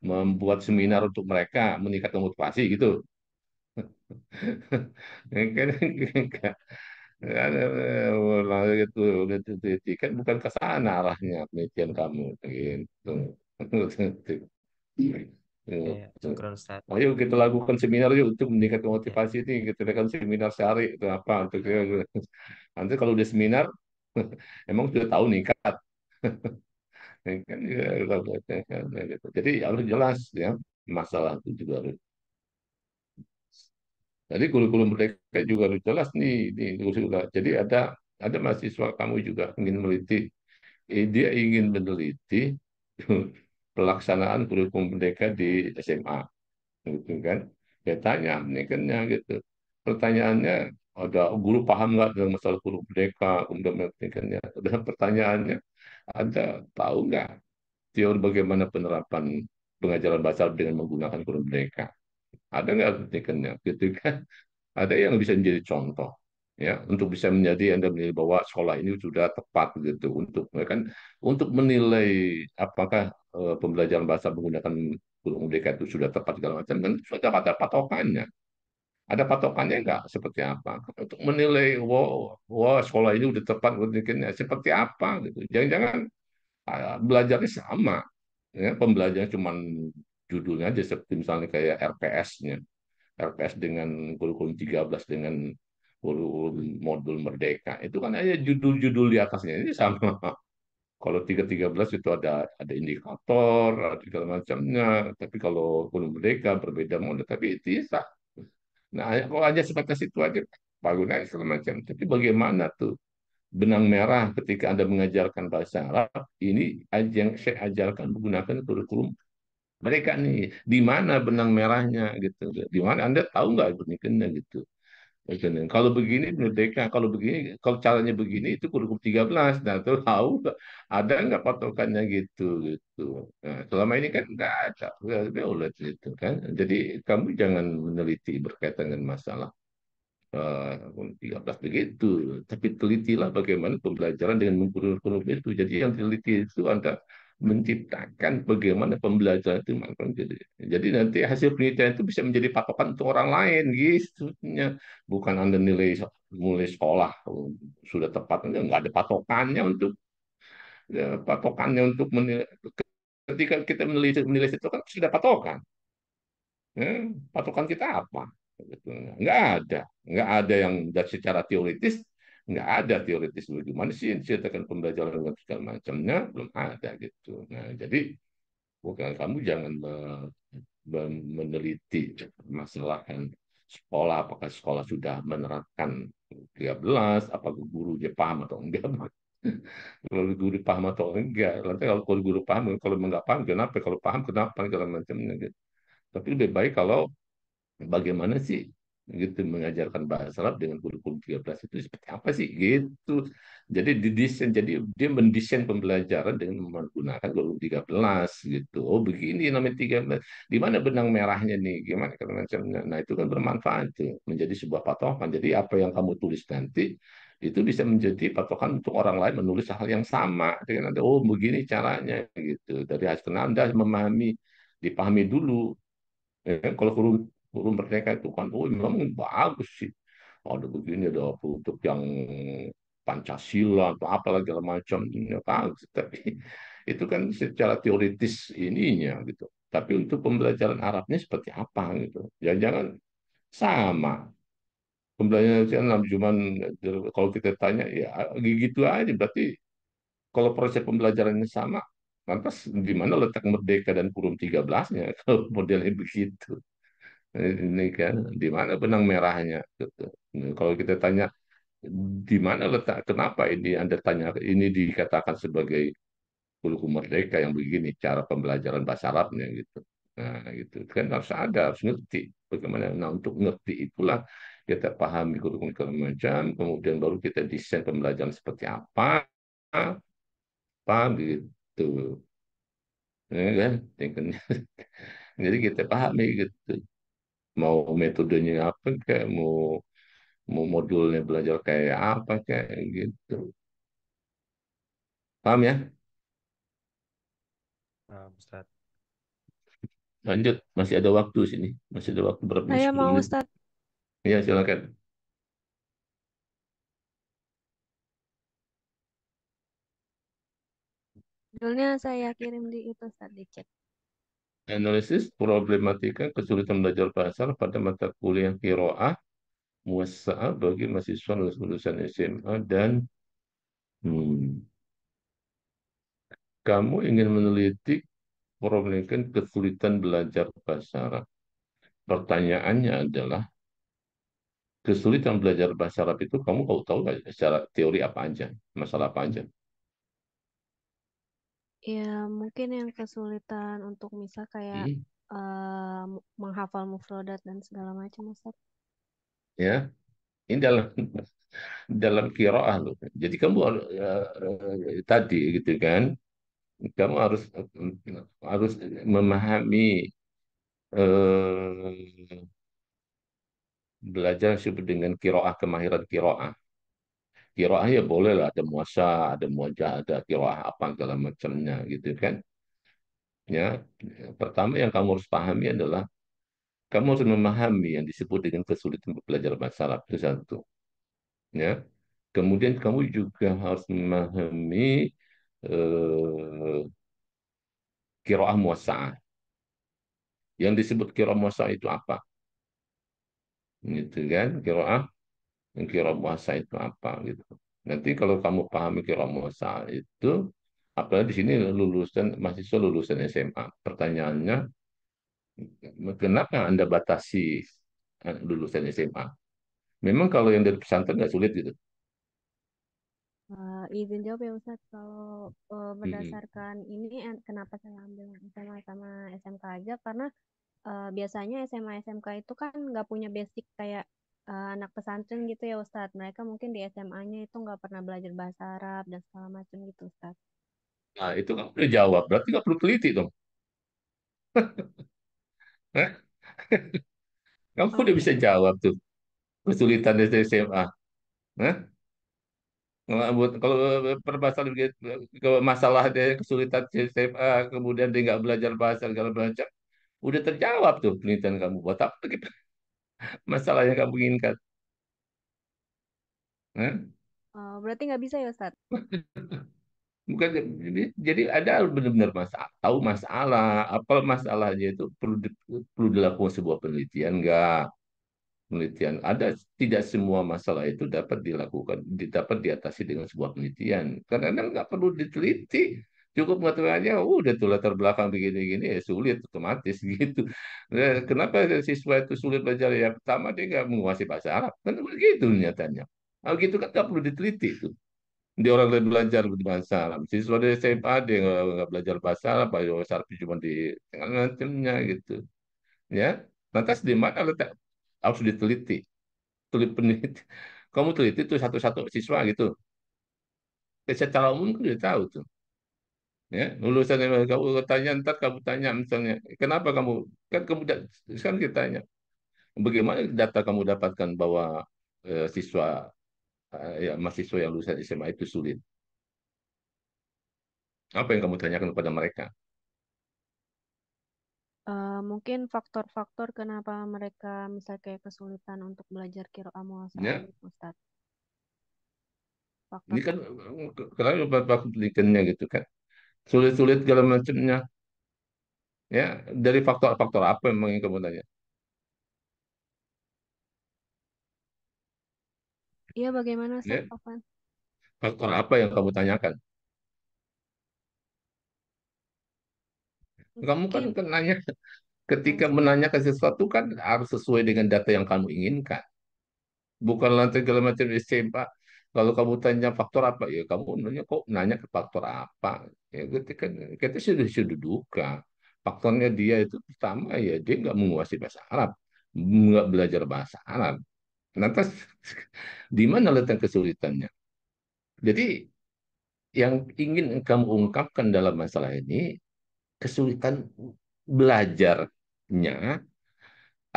membuat seminar untuk mereka meningkatkan motivasi gitu. Kan kan kan, lalu itu udah teliti kan bukan ke sana arahnya penelitian kamu gitu. Ya, ya, syukron Ustaz. Ayo kita lakukan seminar yuk untuk meningkatkan Ya, motivasi ini. Kita lakukan seminar sehari itu apa untuk nanti kalau udah seminar emang sudah tahu ningkat. Kan ya, kan, gitu. Jadi harus jelas ya masalah itu juga harus. Jadi kurikulum mereka juga harus jelas nih di usul. Jadi ada mahasiswa kamu juga ingin meneliti, dia ingin meneliti pelaksanaan kurikulum mereka di SMA, gitu kan? Saya tanya, ini kan ya gitu. Pertanyaannya ada guru paham nggak dalam masalah kurikulum mereka, kemudian menelitikannya. Dan pertanyaannya ada tahu nggak teori bagaimana penerapan pengajaran bahasa Arab dengan menggunakan kurikulum mereka? Ada nggak penelitiannya, gitu kan? Ada yang bisa menjadi contoh ya untuk bisa menjadi Anda menilai bahwa sekolah ini sudah tepat gitu untuk ya kan untuk menilai apakah pembelajaran bahasa menggunakan kurikulum mereka itu sudah tepat segala macam kan sudah ada patokannya. Ada patokannya enggak seperti apa untuk menilai wah sekolah ini udah tepat pendidikannya seperti apa gitu. Jangan-jangan belajarnya sama ya pembelajaran cuman judulnya aja seperti misalnya kayak RPS-nya. RPS dengan kurikulum 13 dengan kurikulum modul Merdeka itu kan hanya judul-judul di atasnya ini sama. Kalau 313 itu ada indikator, ada segala macamnya. Tapi kalau kurikulum Merdeka berbeda model, tapi itu bisa. Nah, kalau aja sebatas itu aja, Pak Gunanya segala macam. Tapi bagaimana tuh benang merah ketika Anda mengajarkan bahasa Arab, ini yang saya ajarkan menggunakan kurikulum mereka nih, di mana benang merahnya gitu. Di mana Anda tahu nggak benihnya gitu. Kalau begini merdeka, kalau begini, kalau caranya begini itu kurikulum 13. Nah, itu tahu nggak? Ada nggak patokannya gitu gitu. Nah, selama ini kan nggak ada, nggak boleh gitu kan. Jadi kamu jangan meneliti berkaitan dengan masalah 13 begitu. Tapi telitilah bagaimana pembelajaran dengan menggunakan huruf itu. Jadi yang teliti itu Anda menciptakan bagaimana pembelajaran itu. Jadi nanti hasil penelitian itu bisa menjadi patokan untuk orang lain gitu. Bukan Anda nilai mulai sekolah sudah tepat, nggak ada patokannya untuk menilai. Ketika kita menilai itu kan sudah patokan. Patokan kita apa? Gitu. Nggak ada, nggak ada yang dari secara teoritis, nggak ada teoritis bagaimana sih ceritakan pembelajaran dengan segala macamnya belum ada gitu. Nah, jadi bukan kamu jangan meneliti masalah sekolah, apakah sekolah sudah menerapkan 13, apakah gurunya paham atau enggak. Kalau guru paham atau enggak, nanti kalau guru paham, kalau enggak paham kenapa, kalau paham kenapa, segala macamnya gitu. Tapi lebih baik kalau bagaimana sih gitu mengajarkan bahasa Arab dengan kurikulum 13 itu seperti apa sih gitu. Jadi didesain, jadi dia mendesain pembelajaran dengan menggunakan kurikulum 13 gitu. Oh begini namanya 13. Di mana benang merahnya nih? Gimana kalau macamnya? Nah itu kan bermanfaat tuh menjadi sebuah patokan. Jadi apa yang kamu tulis nanti itu bisa menjadi patokan untuk orang lain menulis hal yang sama dengan ada oh begini caranya gitu. Dari hasil Anda memahami dipahami dulu. Ya, kalau guru mereka itu kan, oh memang bagus sih. Ada begini, ada produk yang Pancasila atau apalah segala macam. Ya, bagus. Tapi itu kan secara teoritis ininya gitu. Tapi untuk pembelajaran Arabnya seperti apa gitu. Jangan-jangan sama. Pembelajaran cuman kalau kita tanya ya gitu aja. Berarti kalau proses pembelajarannya sama, lantas di mana letak Merdeka dan Kurum 13-nya kalau modelnya begitu. Ini kan di mana benang merahnya gitu. Kalau kita tanya di mana letak kenapa ini Anda tanya ini dikatakan sebagai kurikulum merdeka yang begini cara pembelajaran bahasa Arabnya gitu. Nah, gitu kan harus ada, harus ngerti bagaimana. Nah, untuk ngerti itulah kita pahami kurikulum segala macam, kemudian baru kita desain pembelajaran seperti apa gitu. Ya kan? Jadi kita pahami gitu. Mau metodenya apa kayak mau mau modulnya belajar kayak apa kayak gitu. Paham ya? nah, Ustaz. Lanjut, masih ada waktu sini. Masih ada waktu berapa menit? Saya 10 mau menit. Ustadz. Ya, silakan. Judulnya saya kirim di itu Ustaz di chat. Analisis problematika kesulitan belajar bahasa Arab pada mata kuliah qiraah muwassa'ah bagi mahasiswa lulusan SMA dan hmm, kamu ingin meneliti problemkan kesulitan belajar bahasa Arab. Pertanyaannya adalah kesulitan belajar bahasa Arab itu kamu tahu nggak secara teori apa aja, masalah apa aja? Ya, mungkin yang kesulitan untuk misal kayak Hmm, menghafal mufrodat dan segala macam Ustaz. ya, ini dalam dalam qiraah loh. Jadi kamu tadi gitu kan, kamu harus memahami eh, belajar disebut dengan qiraah, kemahiran qiraah. Qiraah ya boleh lah, ada muasa, ada muajah, ada qiraah apa segala macamnya gitu kan. Ya, pertama yang kamu harus pahami adalah kamu harus memahami yang disebut dengan kesulitan belajar bahasa Arab itu satu. Ya, kemudian kamu juga harus memahami qiraah muwassa'ah. Yang disebut qiraah muwassa'ah itu apa? Gitu kan, qiraah muwassa'ah itu apa gitu. Nanti kalau kamu pahami qiraah muwassa'ah itu, apalagi di sini lulusan mahasiswa lulusan SMA. Pertanyaannya, kenapa Anda batasi lulusan SMA? Memang kalau yang dari pesantren nggak sulit gitu. Izin jawab ya Ustaz, kalau Hmm. berdasarkan ini kenapa saya ambil SMA sama SMK aja karena biasanya SMA SMK itu kan nggak punya basic kayak anak pesantren gitu ya Ustaz. Mereka mungkin di SMA-nya itu nggak pernah belajar bahasa Arab dan segala macam gitu Ustaz. Nah, itu kamu udah jawab. Berarti nggak perlu teliti dong. Hah? Kamu udah Oke. bisa jawab tuh kesulitan dari SMA. Hah? Kalau permasalahan kalau masalah dia kesulitan di SMA, kemudian dia nggak belajar bahasa segala macam, udah terjawab tuh penelitian kamu. Buat apa lagi masalah yang kamu inginkan? Hah? Berarti nggak bisa ya Ustaz? Bukan, jadi ada benar-benar masalah, tahu masalah, apa masalahnya itu perlu dilakukan sebuah penelitian enggak? Penelitian ada, tidak semua masalah itu dapat dilakukan, dapat diatasi dengan sebuah penelitian. Karena nggak perlu diteliti, cukup mengetahui aja, oh, udah tuh latar belakang begini-gini ya sulit otomatis gitu. Nah, kenapa siswa itu sulit belajar? Ya pertama dia nggak menguasai bahasa Arab, kan begitu nyatanya. Nah, gitu kan nggak perlu diteliti itu. Dia orang lain belajar bahasa Arab. Siswa dari SMA dia nggak belajar bahasa Arab, bahasa Arab cuma di tengah macamnya gitu. Ya, lantas di mana letak harus diteliti? Tulis peneliti. Kamu teliti itu satu-satu siswa gitu. Secara umum kan udah tahu tuh. Ya, lulusan yang kamu tanya ntar kamu tanya misalnya, kenapa kamu kan sekarang kita tanya, bagaimana data kamu dapatkan bahwa siswa ya mahasiswa yang lulusan SMA itu sulit? Apa yang kamu tanyakan kepada mereka? Mungkin faktor-faktor kenapa mereka misalnya kayak kesulitan untuk belajar qiraah muwasaah Ya, gitu Ustaz. ini kan Faktor-faktor. kalau bapak penelitiannya gitu kan, sulit-sulit segala macamnya. Ya, dari faktor-faktor apa memang yang kamu tanya? Iya bagaimana Ustaz Ya, Afwan? faktor apa yang kamu tanyakan? Kamu kan Mungkin nanya, ketika Ustaz. menanyakan sesuatu kan harus sesuai dengan data yang kamu inginkan. Bukan lantai segala macam SMA. Kalau kamu tanya faktor apa, ya kamu nanya kok nanya ke faktor apa. Ya ketika kita sudah duga. Faktornya dia itu pertama ya dia nggak menguasai bahasa Arab, nggak belajar bahasa Arab. Lantas di mana letak kesulitannya? Jadi yang ingin kamu ungkapkan dalam masalah ini kesulitan belajarnya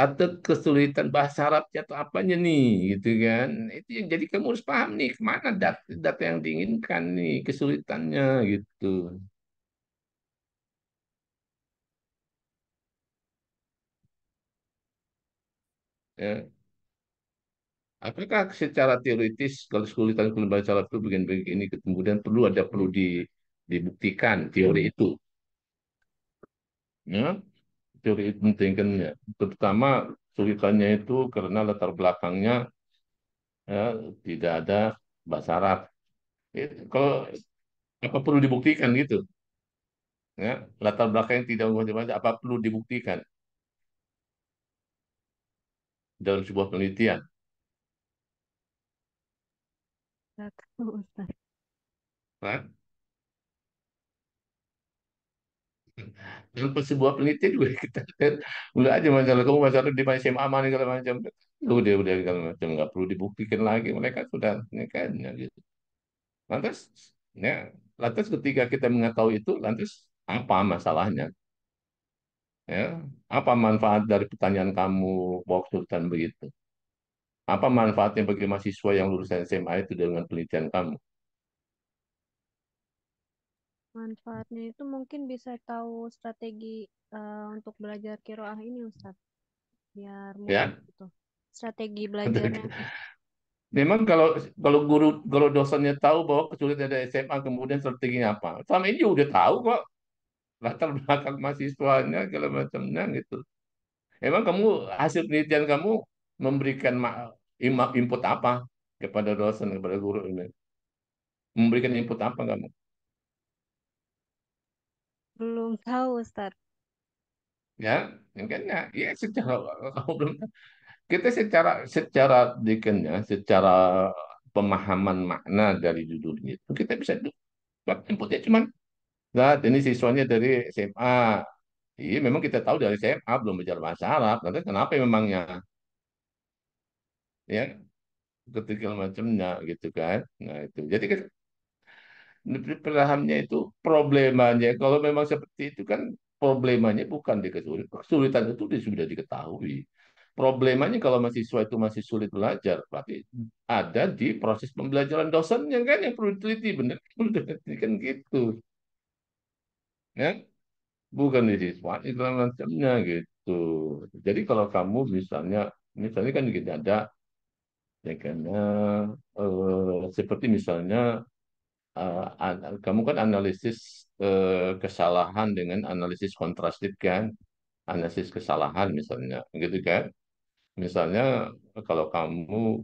atau kesulitan bahasa Arabnya atau apanya nih gitu kan, itu yang jadi kamu harus paham nih kemana data yang diinginkan nih kesulitannya gitu ya. Apakah secara teoritis kalau kesulitan bahasa Arab itu begini, kemudian perlu dibuktikan teori itu, ya? Teori itu penting kan ya. Terutama kesulitannya itu karena latar belakangnya ya, tidak ada bahasa Arab. Kalau apa perlu dibuktikan gitu, ya? Latar belakang yang tidak menguasai bahasa apa perlu dibuktikan dalam sebuah penelitian? Nggak tahu, Ustaz. Kan? Dalam sebuah penelitian juga kita lihat mulai aja masalah kamu masalah di SMA mana segala macam. Udah segala macam nggak perlu dibuktikan lagi mereka sudah ini kan ya, gitu. Lantas ya lantas ketika kita mengetahui itu lantas apa masalahnya ya apa manfaat dari pertanyaan kamu waktu dan begitu apa manfaatnya bagi mahasiswa yang lulusan SMA itu dengan penelitian kamu Manfaatnya itu mungkin bisa tahu strategi untuk belajar kiroah ini, Ustaz, biar mudah ya. gitu. Strategi belajarnya. Memang kalau kalau dosennya tahu bahwa kesulitan ada SMA kemudian strateginya apa selama ini juga udah tahu kok latar belakang mahasiswanya segala macamnya gitu. Emang kamu hasil penelitian kamu memberikan input apa kepada dosen kepada guru ini? Memberikan input apa kamu? Belum tahu, Ustaz. Ya, kan ya, ya secara kamu belum kita secara dikennya, secara pemahaman makna dari judulnya itu kita bisa dapat inputnya cuman lihat ini siswanya dari SMA. Iya, memang kita tahu dari SMA belum belajar bahasa Arab. Nanti kenapa memangnya? Ya, ketika macamnya gitu kan. Nah, itu. Jadi kan pahamnya itu problemanya. Kalau memang seperti itu kan problemanya bukan di kesulitan. Kesulitan itu sudah diketahui. Problemanya kalau mahasiswa itu masih sulit belajar, berarti ada di proses pembelajaran dosennya kan yang perlu diteliti, benar perlu diteliti kan gitu, ya bukan di siswa segala macamnya gitu. Jadi kalau kamu misalnya kan gini ada ya kan seperti misalnya kamu kan analisis kesalahan dengan analisis kontrastif kan, analisis kesalahan misalnya, gitu kan? Misalnya kalau kamu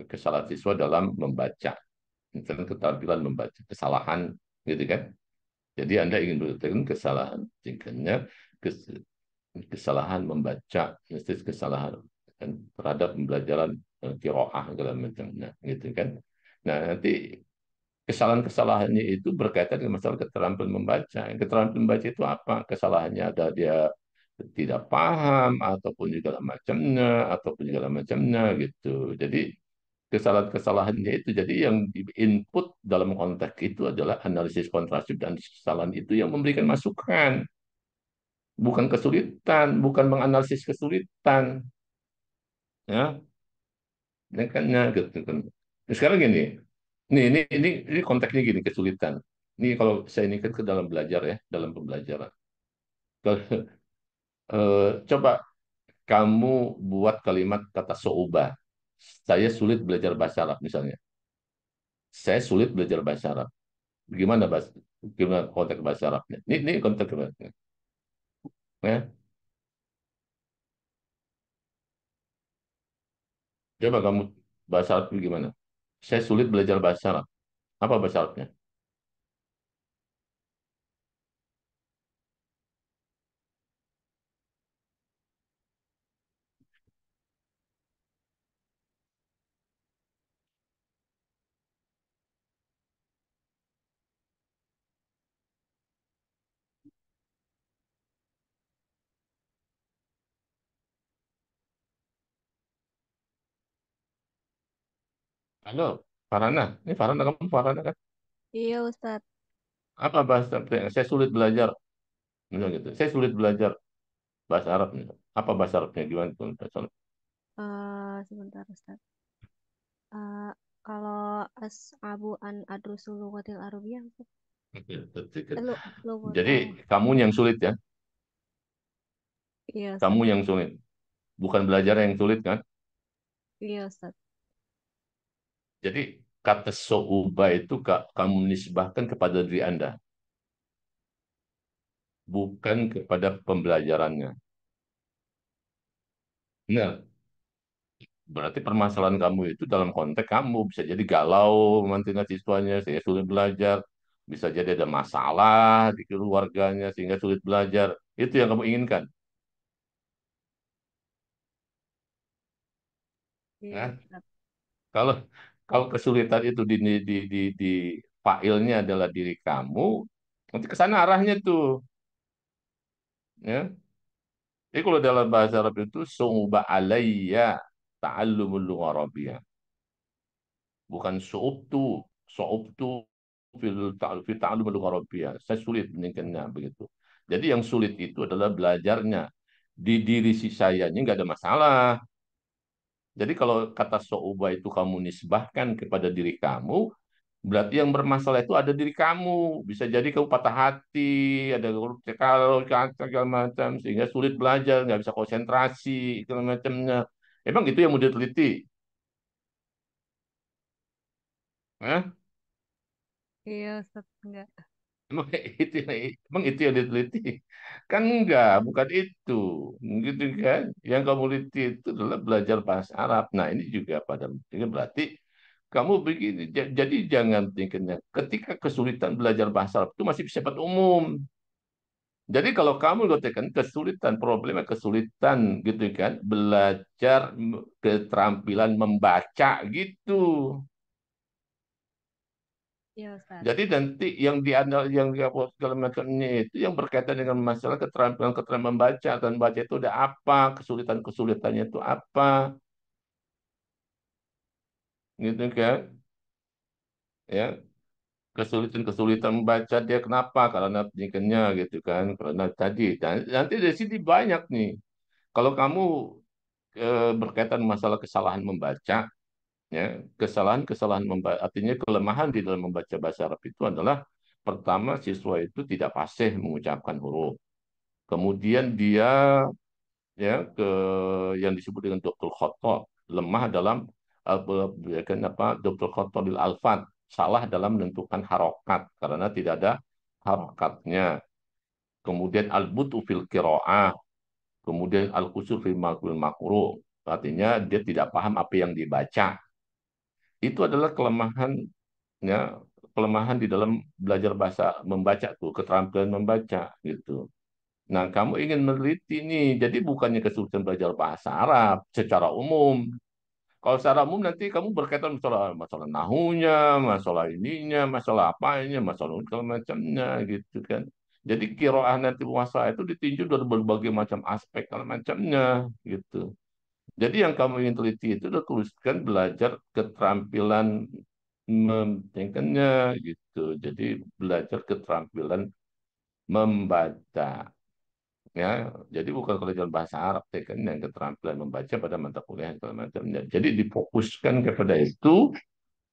kesalahan siswa dalam membaca, misalnya keterampilan membaca, kesalahan, gitu kan? Jadi Anda ingin berkatakan kesalahan, tingkatnya kesalahan membaca, analisis kesalahan terhadap pembelajaran qiraah segala macamnya, gitu kan? Nah, nanti kesalahan-kesalahannya itu berkaitan dengan masalah keterampilan membaca. Keterampilan membaca itu apa? Kesalahannya ada dia tidak paham ataupun juga macamnya ataupun juga macamnya gitu. Jadi kesalahan-kesalahannya itu jadi yang di input dalam konteks itu adalah analisis kontrastif dan kesalahan itu yang memberikan masukan, bukan kesulitan, bukan menganalisis kesulitan, ya. Kan gitu kan. Sekarang gini, ini konteksnya gini kesulitan. Ini kalau saya ini kan ke dalam belajar ya, dalam pembelajaran. Kalau, coba kamu buat kalimat kata soubah. Saya sulit belajar bahasa Arab misalnya. Saya sulit belajar bahasa Arab. Gimana konteks bahasa Arabnya? Ini konteks bahasa. Ya. Coba kamu bahasa Arab gimana? Saya sulit belajar bahasa Arab. Apa bahasa Arabnya? Halo, Farana. Ini Farana kamu Farana kan? Iya, Ustaz. Apa bahasa Arabnya? Saya sulit belajar. Misalnya gitu. Saya sulit belajar bahasa Arab. Misalnya. Apa bahasa Arabnya? Gimana tuh bahasa Arab? Sebentar, Ustaz. Eh, Kalau as'abu an adrusulu watil arabiyah, Ustaz. Oke, berarti kan- Lu Jadi tahu. kamu yang sulit ya? Iya, Ustaz. Kamu yang sulit. Bukan belajar yang sulit kan? Iya, Ustaz. Jadi kata so'uba itu kamu nisbahkan kepada diri Anda, bukan kepada pembelajarannya. Nah, berarti permasalahan kamu itu dalam konteks kamu bisa jadi galau nanti siswanya sehingga sulit belajar, bisa jadi ada masalah di keluarganya sehingga sulit belajar. Itu yang kamu inginkan. Iya, Nah, Ustaz. kalau kalau kesulitan itu di failnya adalah diri kamu, nanti ke sana arahnya tuh, ya. Jadi kalau dalam bahasa Arab itu sungba alayya ta'allumul lughah Arabiyyah. Bukan su'ubtu fi ta'allumul lughah Arabiyyah. Saya sulit meningkatnya begitu. Jadi yang sulit itu adalah belajarnya. Di diri si sayanya nggak ada masalah. Jadi kalau kata so'uba itu kamu nisbahkan kepada diri kamu, berarti yang bermasalah itu ada diri kamu. Bisa jadi kamu patah hati, ada kalau segala macam, sehingga sulit belajar, nggak bisa konsentrasi, segala macamnya. Emang itu yang mau diteliti? Hah? Iya, Ustaz. Enggak. Emang itu, emang itu yang diteliti? Kan enggak, bukan itu. Gitu kan? Yang kamu teliti itu adalah belajar bahasa Arab. Nah, ini juga pada ini berarti kamu begini. Jadi jangan pikirnya ketika kesulitan belajar bahasa Arab itu masih sifat umum. Jadi kalau kamu katakan kesulitan, problemnya kesulitan gitu kan, belajar keterampilan membaca gitu. Iya, Ustaz. Jadi nanti yang yang diupload segala macamnya itu yang berkaitan dengan masalah keterampilan membaca dan baca itu ada apa, kesulitan-kesulitannya itu apa, gitu kan? Ya, kesulitan-kesulitan membaca dia kenapa? Karena pendidikannya gitu kan, karena tadi. Dan nanti dari sini banyak nih. Kalau kamu berkaitan masalah kesalahan membaca, ya, kesalahan-kesalahan membaca, artinya kelemahan di dalam membaca bahasa Arab itu adalah pertama siswa itu tidak fasih mengucapkan huruf. Kemudian dia ya ke yang disebut dengan dokter khotok, lemah dalam dokter khotok lil alfat, salah dalam menentukan harokat karena tidak ada harokatnya. Kemudian al-butu fil qiraah, kemudian al-qusur fil makruh, artinya dia tidak paham apa yang dibaca. Itu adalah kelemahan, ya, kelemahan di dalam belajar bahasa membaca tuh, keterampilan membaca gitu. Nah, kamu ingin meneliti nih, jadi bukannya kesulitan belajar bahasa Arab secara umum. Kalau secara umum nanti kamu berkaitan masalah masalah nahunya, masalah ininya, masalah apanya, masalah segala macamnya gitu kan. Jadi kiroah nanti puasa itu ditinjau dari berbagai macam aspek segala macamnya gitu. Jadi yang kamu ingin teliti itu udah tuliskan belajar keterampilan membacanya gitu. Jadi belajar keterampilan membaca. Ya, jadi bukan pelajaran bahasa Arab, ya kan, yang keterampilan membaca pada mata kuliah segala macamnya. Jadi difokuskan kepada itu,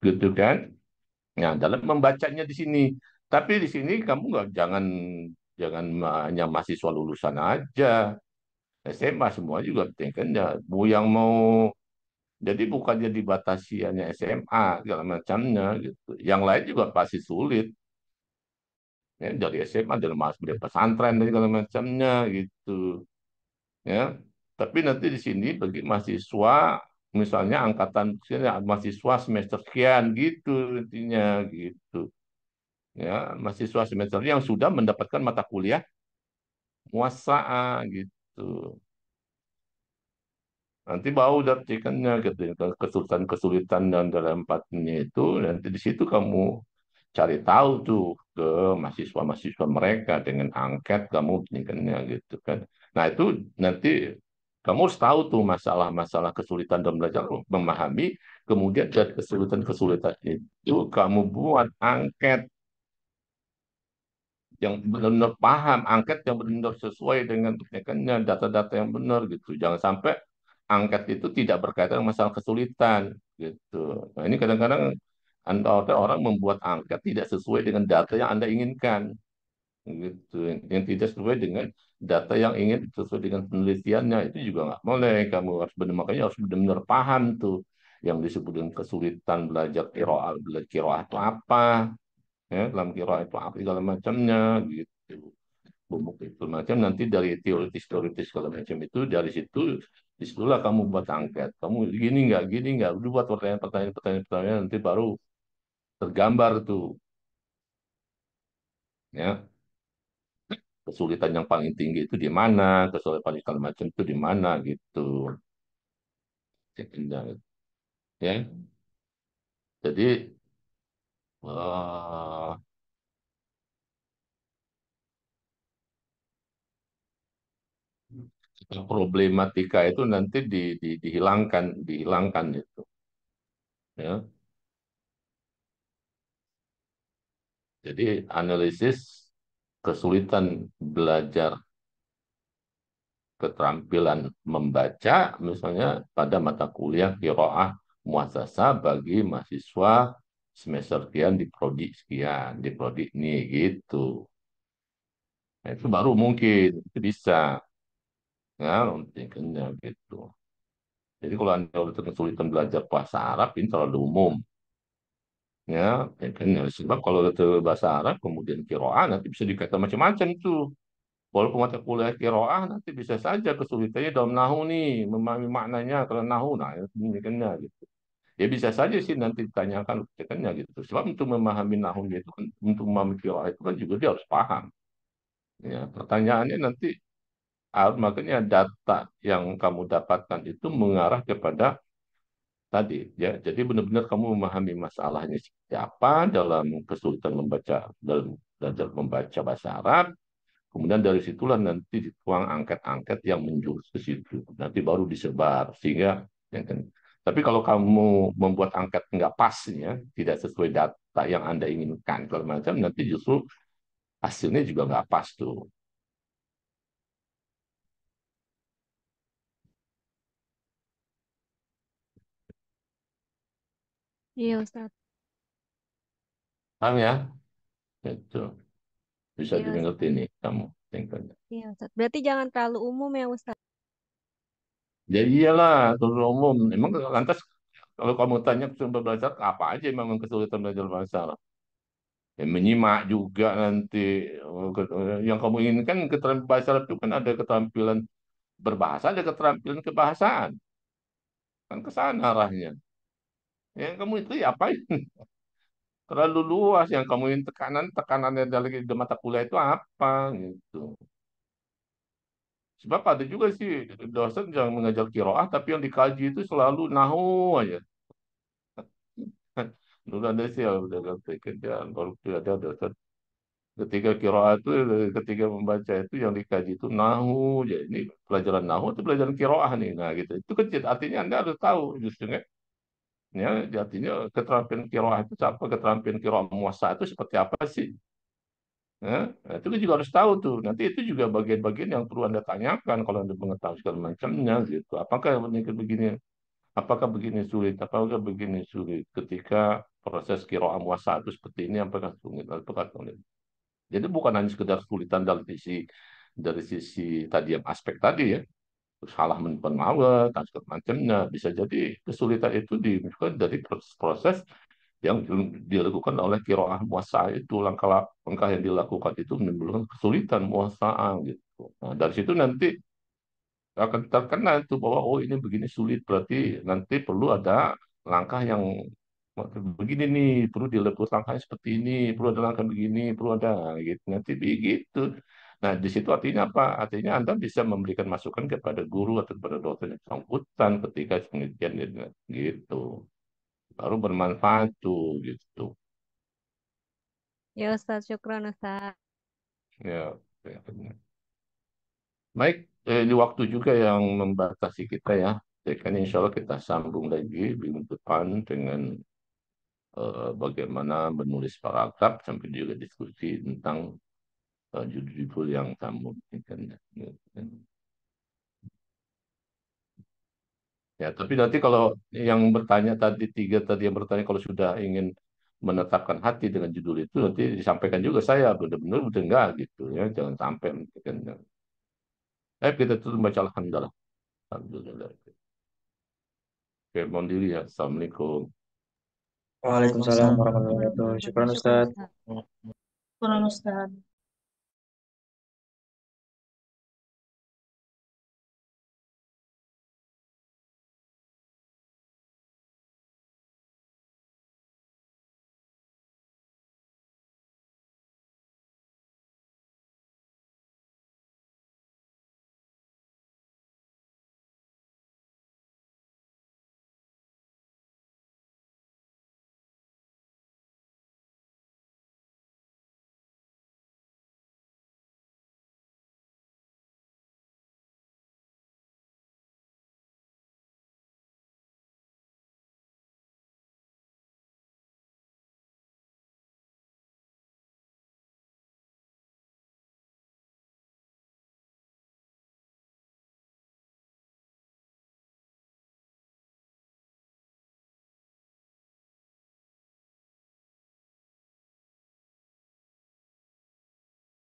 gitu kan? Nah, dalam membacanya di sini. Tapi di sini kamu nggak jangan jangan hanya mahasiswa lulusan aja, SMA semua juga kan ya. Bu yang mau jadi bukannya dibatasi hanya SMA segala macamnya gitu. Yang lain juga pasti sulit. Ya, dari SMA dari dari pesantren dan segala macamnya gitu. Ya. Tapi nanti di sini bagi mahasiswa, misalnya angkatan misalnya mahasiswa semester sekian gitu intinya gitu. Ya, mahasiswa semester yang sudah mendapatkan mata kuliah muasaah gitu. Nanti bau dapetikannya gitu. Kesulitan-kesulitan dan dalam empatnya itu nanti di situ kamu cari tahu tuh ke mahasiswa-mahasiswa mereka dengan angket kamu pendidikannya gitu kan. Nah itu nanti kamu harus tahu tuh masalah-masalah kesulitan dalam belajar memahami, kemudian dari kesulitan-kesulitan itu kamu buat angket yang benar-benar paham, angket yang benar-benar sesuai dengan teknikannya, data-data yang benar gitu. Jangan sampai angket itu tidak berkaitan dengan masalah kesulitan gitu. Nah ini kadang-kadang anda orang membuat angket tidak sesuai dengan data yang Anda inginkan gitu, yang tidak sesuai dengan data yang ingin sesuai dengan penelitiannya itu juga nggak boleh. Kamu harus benar makanya harus benar-benar paham tuh yang disebut dengan kesulitan belajar kiroah. Belajar kiroah itu apa? Ya, dalam kiroah itu apa segala macamnya gitu. Bubuk itu macam nanti dari teoritis segala macam itu dari situ disitulah kamu buat angket. Kamu gini nggak, udah buat pertanyaan nanti baru tergambar tuh ya kesulitan yang paling tinggi itu di mana, kesulitan paling segala macam itu di mana gitu. Ya, jadi eh, problematika itu nanti dihilangkan itu. Ya, jadi analisis kesulitan belajar keterampilan membaca misalnya pada mata kuliah qiraah muasasah bagi mahasiswa semester sekian di prodi sekian di prodi ini gitu. Nah, itu baru mungkin itu bisa ya mungkinnya gitu. Jadi kalau Anda udah kesulitan belajar bahasa Arab ini terlalu umum ya, kan ya. Sebab kalau itu bahasa Arab kemudian qiraah nanti bisa dikaitkan macam-macam tuh. Walaupun mata kuliah qiraah nanti bisa saja kesulitannya dalam nahu nih, memahami maknanya kalau nahu, nah ini kan ya gitu. Ya bisa saja sih nanti ditanyakan kan ya gitu. Sebab untuk memahami nahu itu kan, untuk memahami qiraah itu kan juga dia harus paham. Ya, pertanyaannya nanti makanya data yang kamu dapatkan itu mengarah kepada tadi ya. Jadi benar-benar kamu memahami masalahnya seperti apa dalam kesulitan membaca dalam belajar membaca bahasa Arab. Kemudian dari situlah nanti dituang angket-angket yang menjurus ke situ. Nanti baru disebar sehingga ya kan. Tapi kalau kamu membuat angket nggak pas ya, tidak sesuai data yang Anda inginkan, kalau macam nanti justru hasilnya juga nggak pas tuh. Iya Ustadz. Paham ya? Itu bisa Iya dimengerti Ustadz. nih kamu. Tingkatnya. Iya Ustadz. Berarti jangan terlalu umum ya Ustadz. Jadi iyalah, seluruh umum. Emang lantas kalau kamu tanya sumber belajar apa aja memang kesulitan belajar bahasa Arab? Ya, menyimak juga nanti. Yang kamu inginkan keterampilan bahasa Arab itu kan ada keterampilan berbahasa, ada keterampilan kebahasaan. Kan ke sana arahnya. Yang kamu itu ya apa? Terlalu luas. Yang kamu ingin tekanannya dari mata kuliah itu apa gitu. Sebab ada juga sih dosen yang mengajar kiroah, tapi yang dikaji itu selalu nahu aja. Dulu ada sih ya, udah kerjaan baru ada dosen ketika kiroah itu ketika membaca itu yang dikaji itu nahu, jadi ini pelajaran nahu atau pelajaran kiroah nih, nah gitu. Itu kan artinya Anda harus tahu justru kan. Ya, artinya keterampilan kiroah itu apa, keterampilan kiroah muasa itu seperti apa sih? Ya, nah, itu kan juga harus tahu tuh. Nanti itu juga bagian-bagian yang perlu Anda tanyakan kalau Anda mengetahui segala macamnya gitu. Begini? Apakah begini sulit? Apakah begini sulit? Ketika proses kiroah muasa itu seperti ini, apakah sulit? Apakah sulit? Jadi bukan hanya sekedar kesulitan dari sisi tadi yang aspek tadi ya, salah penawa dan segala macamnya. Bisa jadi kesulitan itu dimunculkan dari proses yang dilakukan oleh kiroah muasa itu, langkah yang dilakukan itu menimbulkan kesulitan muasaan gitu. Nah, dari situ nanti akan terkena itu bahwa oh ini begini sulit berarti nanti perlu ada langkah yang begini nih, perlu dilakukan langkahnya seperti ini, perlu ada langkah begini, perlu ada gitu nanti begitu. Nah di situ artinya apa? Artinya Anda bisa memberikan masukan kepada guru atau kepada dosen yang bersangkutan ketika penelitian gitu, baru bermanfaat tuh gitu. Ya Ustadz. Syukron Ustadz. Ya, ya, benar. Baik, ini waktu juga yang membatasi kita ya. Jadi kan insya Allah kita sambung lagi minggu depan dengan bagaimana menulis paragraf sampai juga diskusi tentang judul-judul yang kamu inginkan. Ya, tapi nanti kalau yang bertanya tadi tiga tadi yang bertanya kalau sudah ingin menetapkan hati dengan judul itu nanti disampaikan juga saya benar-benar udah enggak gitu ya, jangan sampai kan. Kita tutup baca alhamdulillah. Alhamdulillah. Oke, mohon diri ya. Assalamualaikum. Waalaikumsalam warahmatullahi wabarakatuh. Syukran Syukran Ustadz. Ustaz. Kurang Ustaz.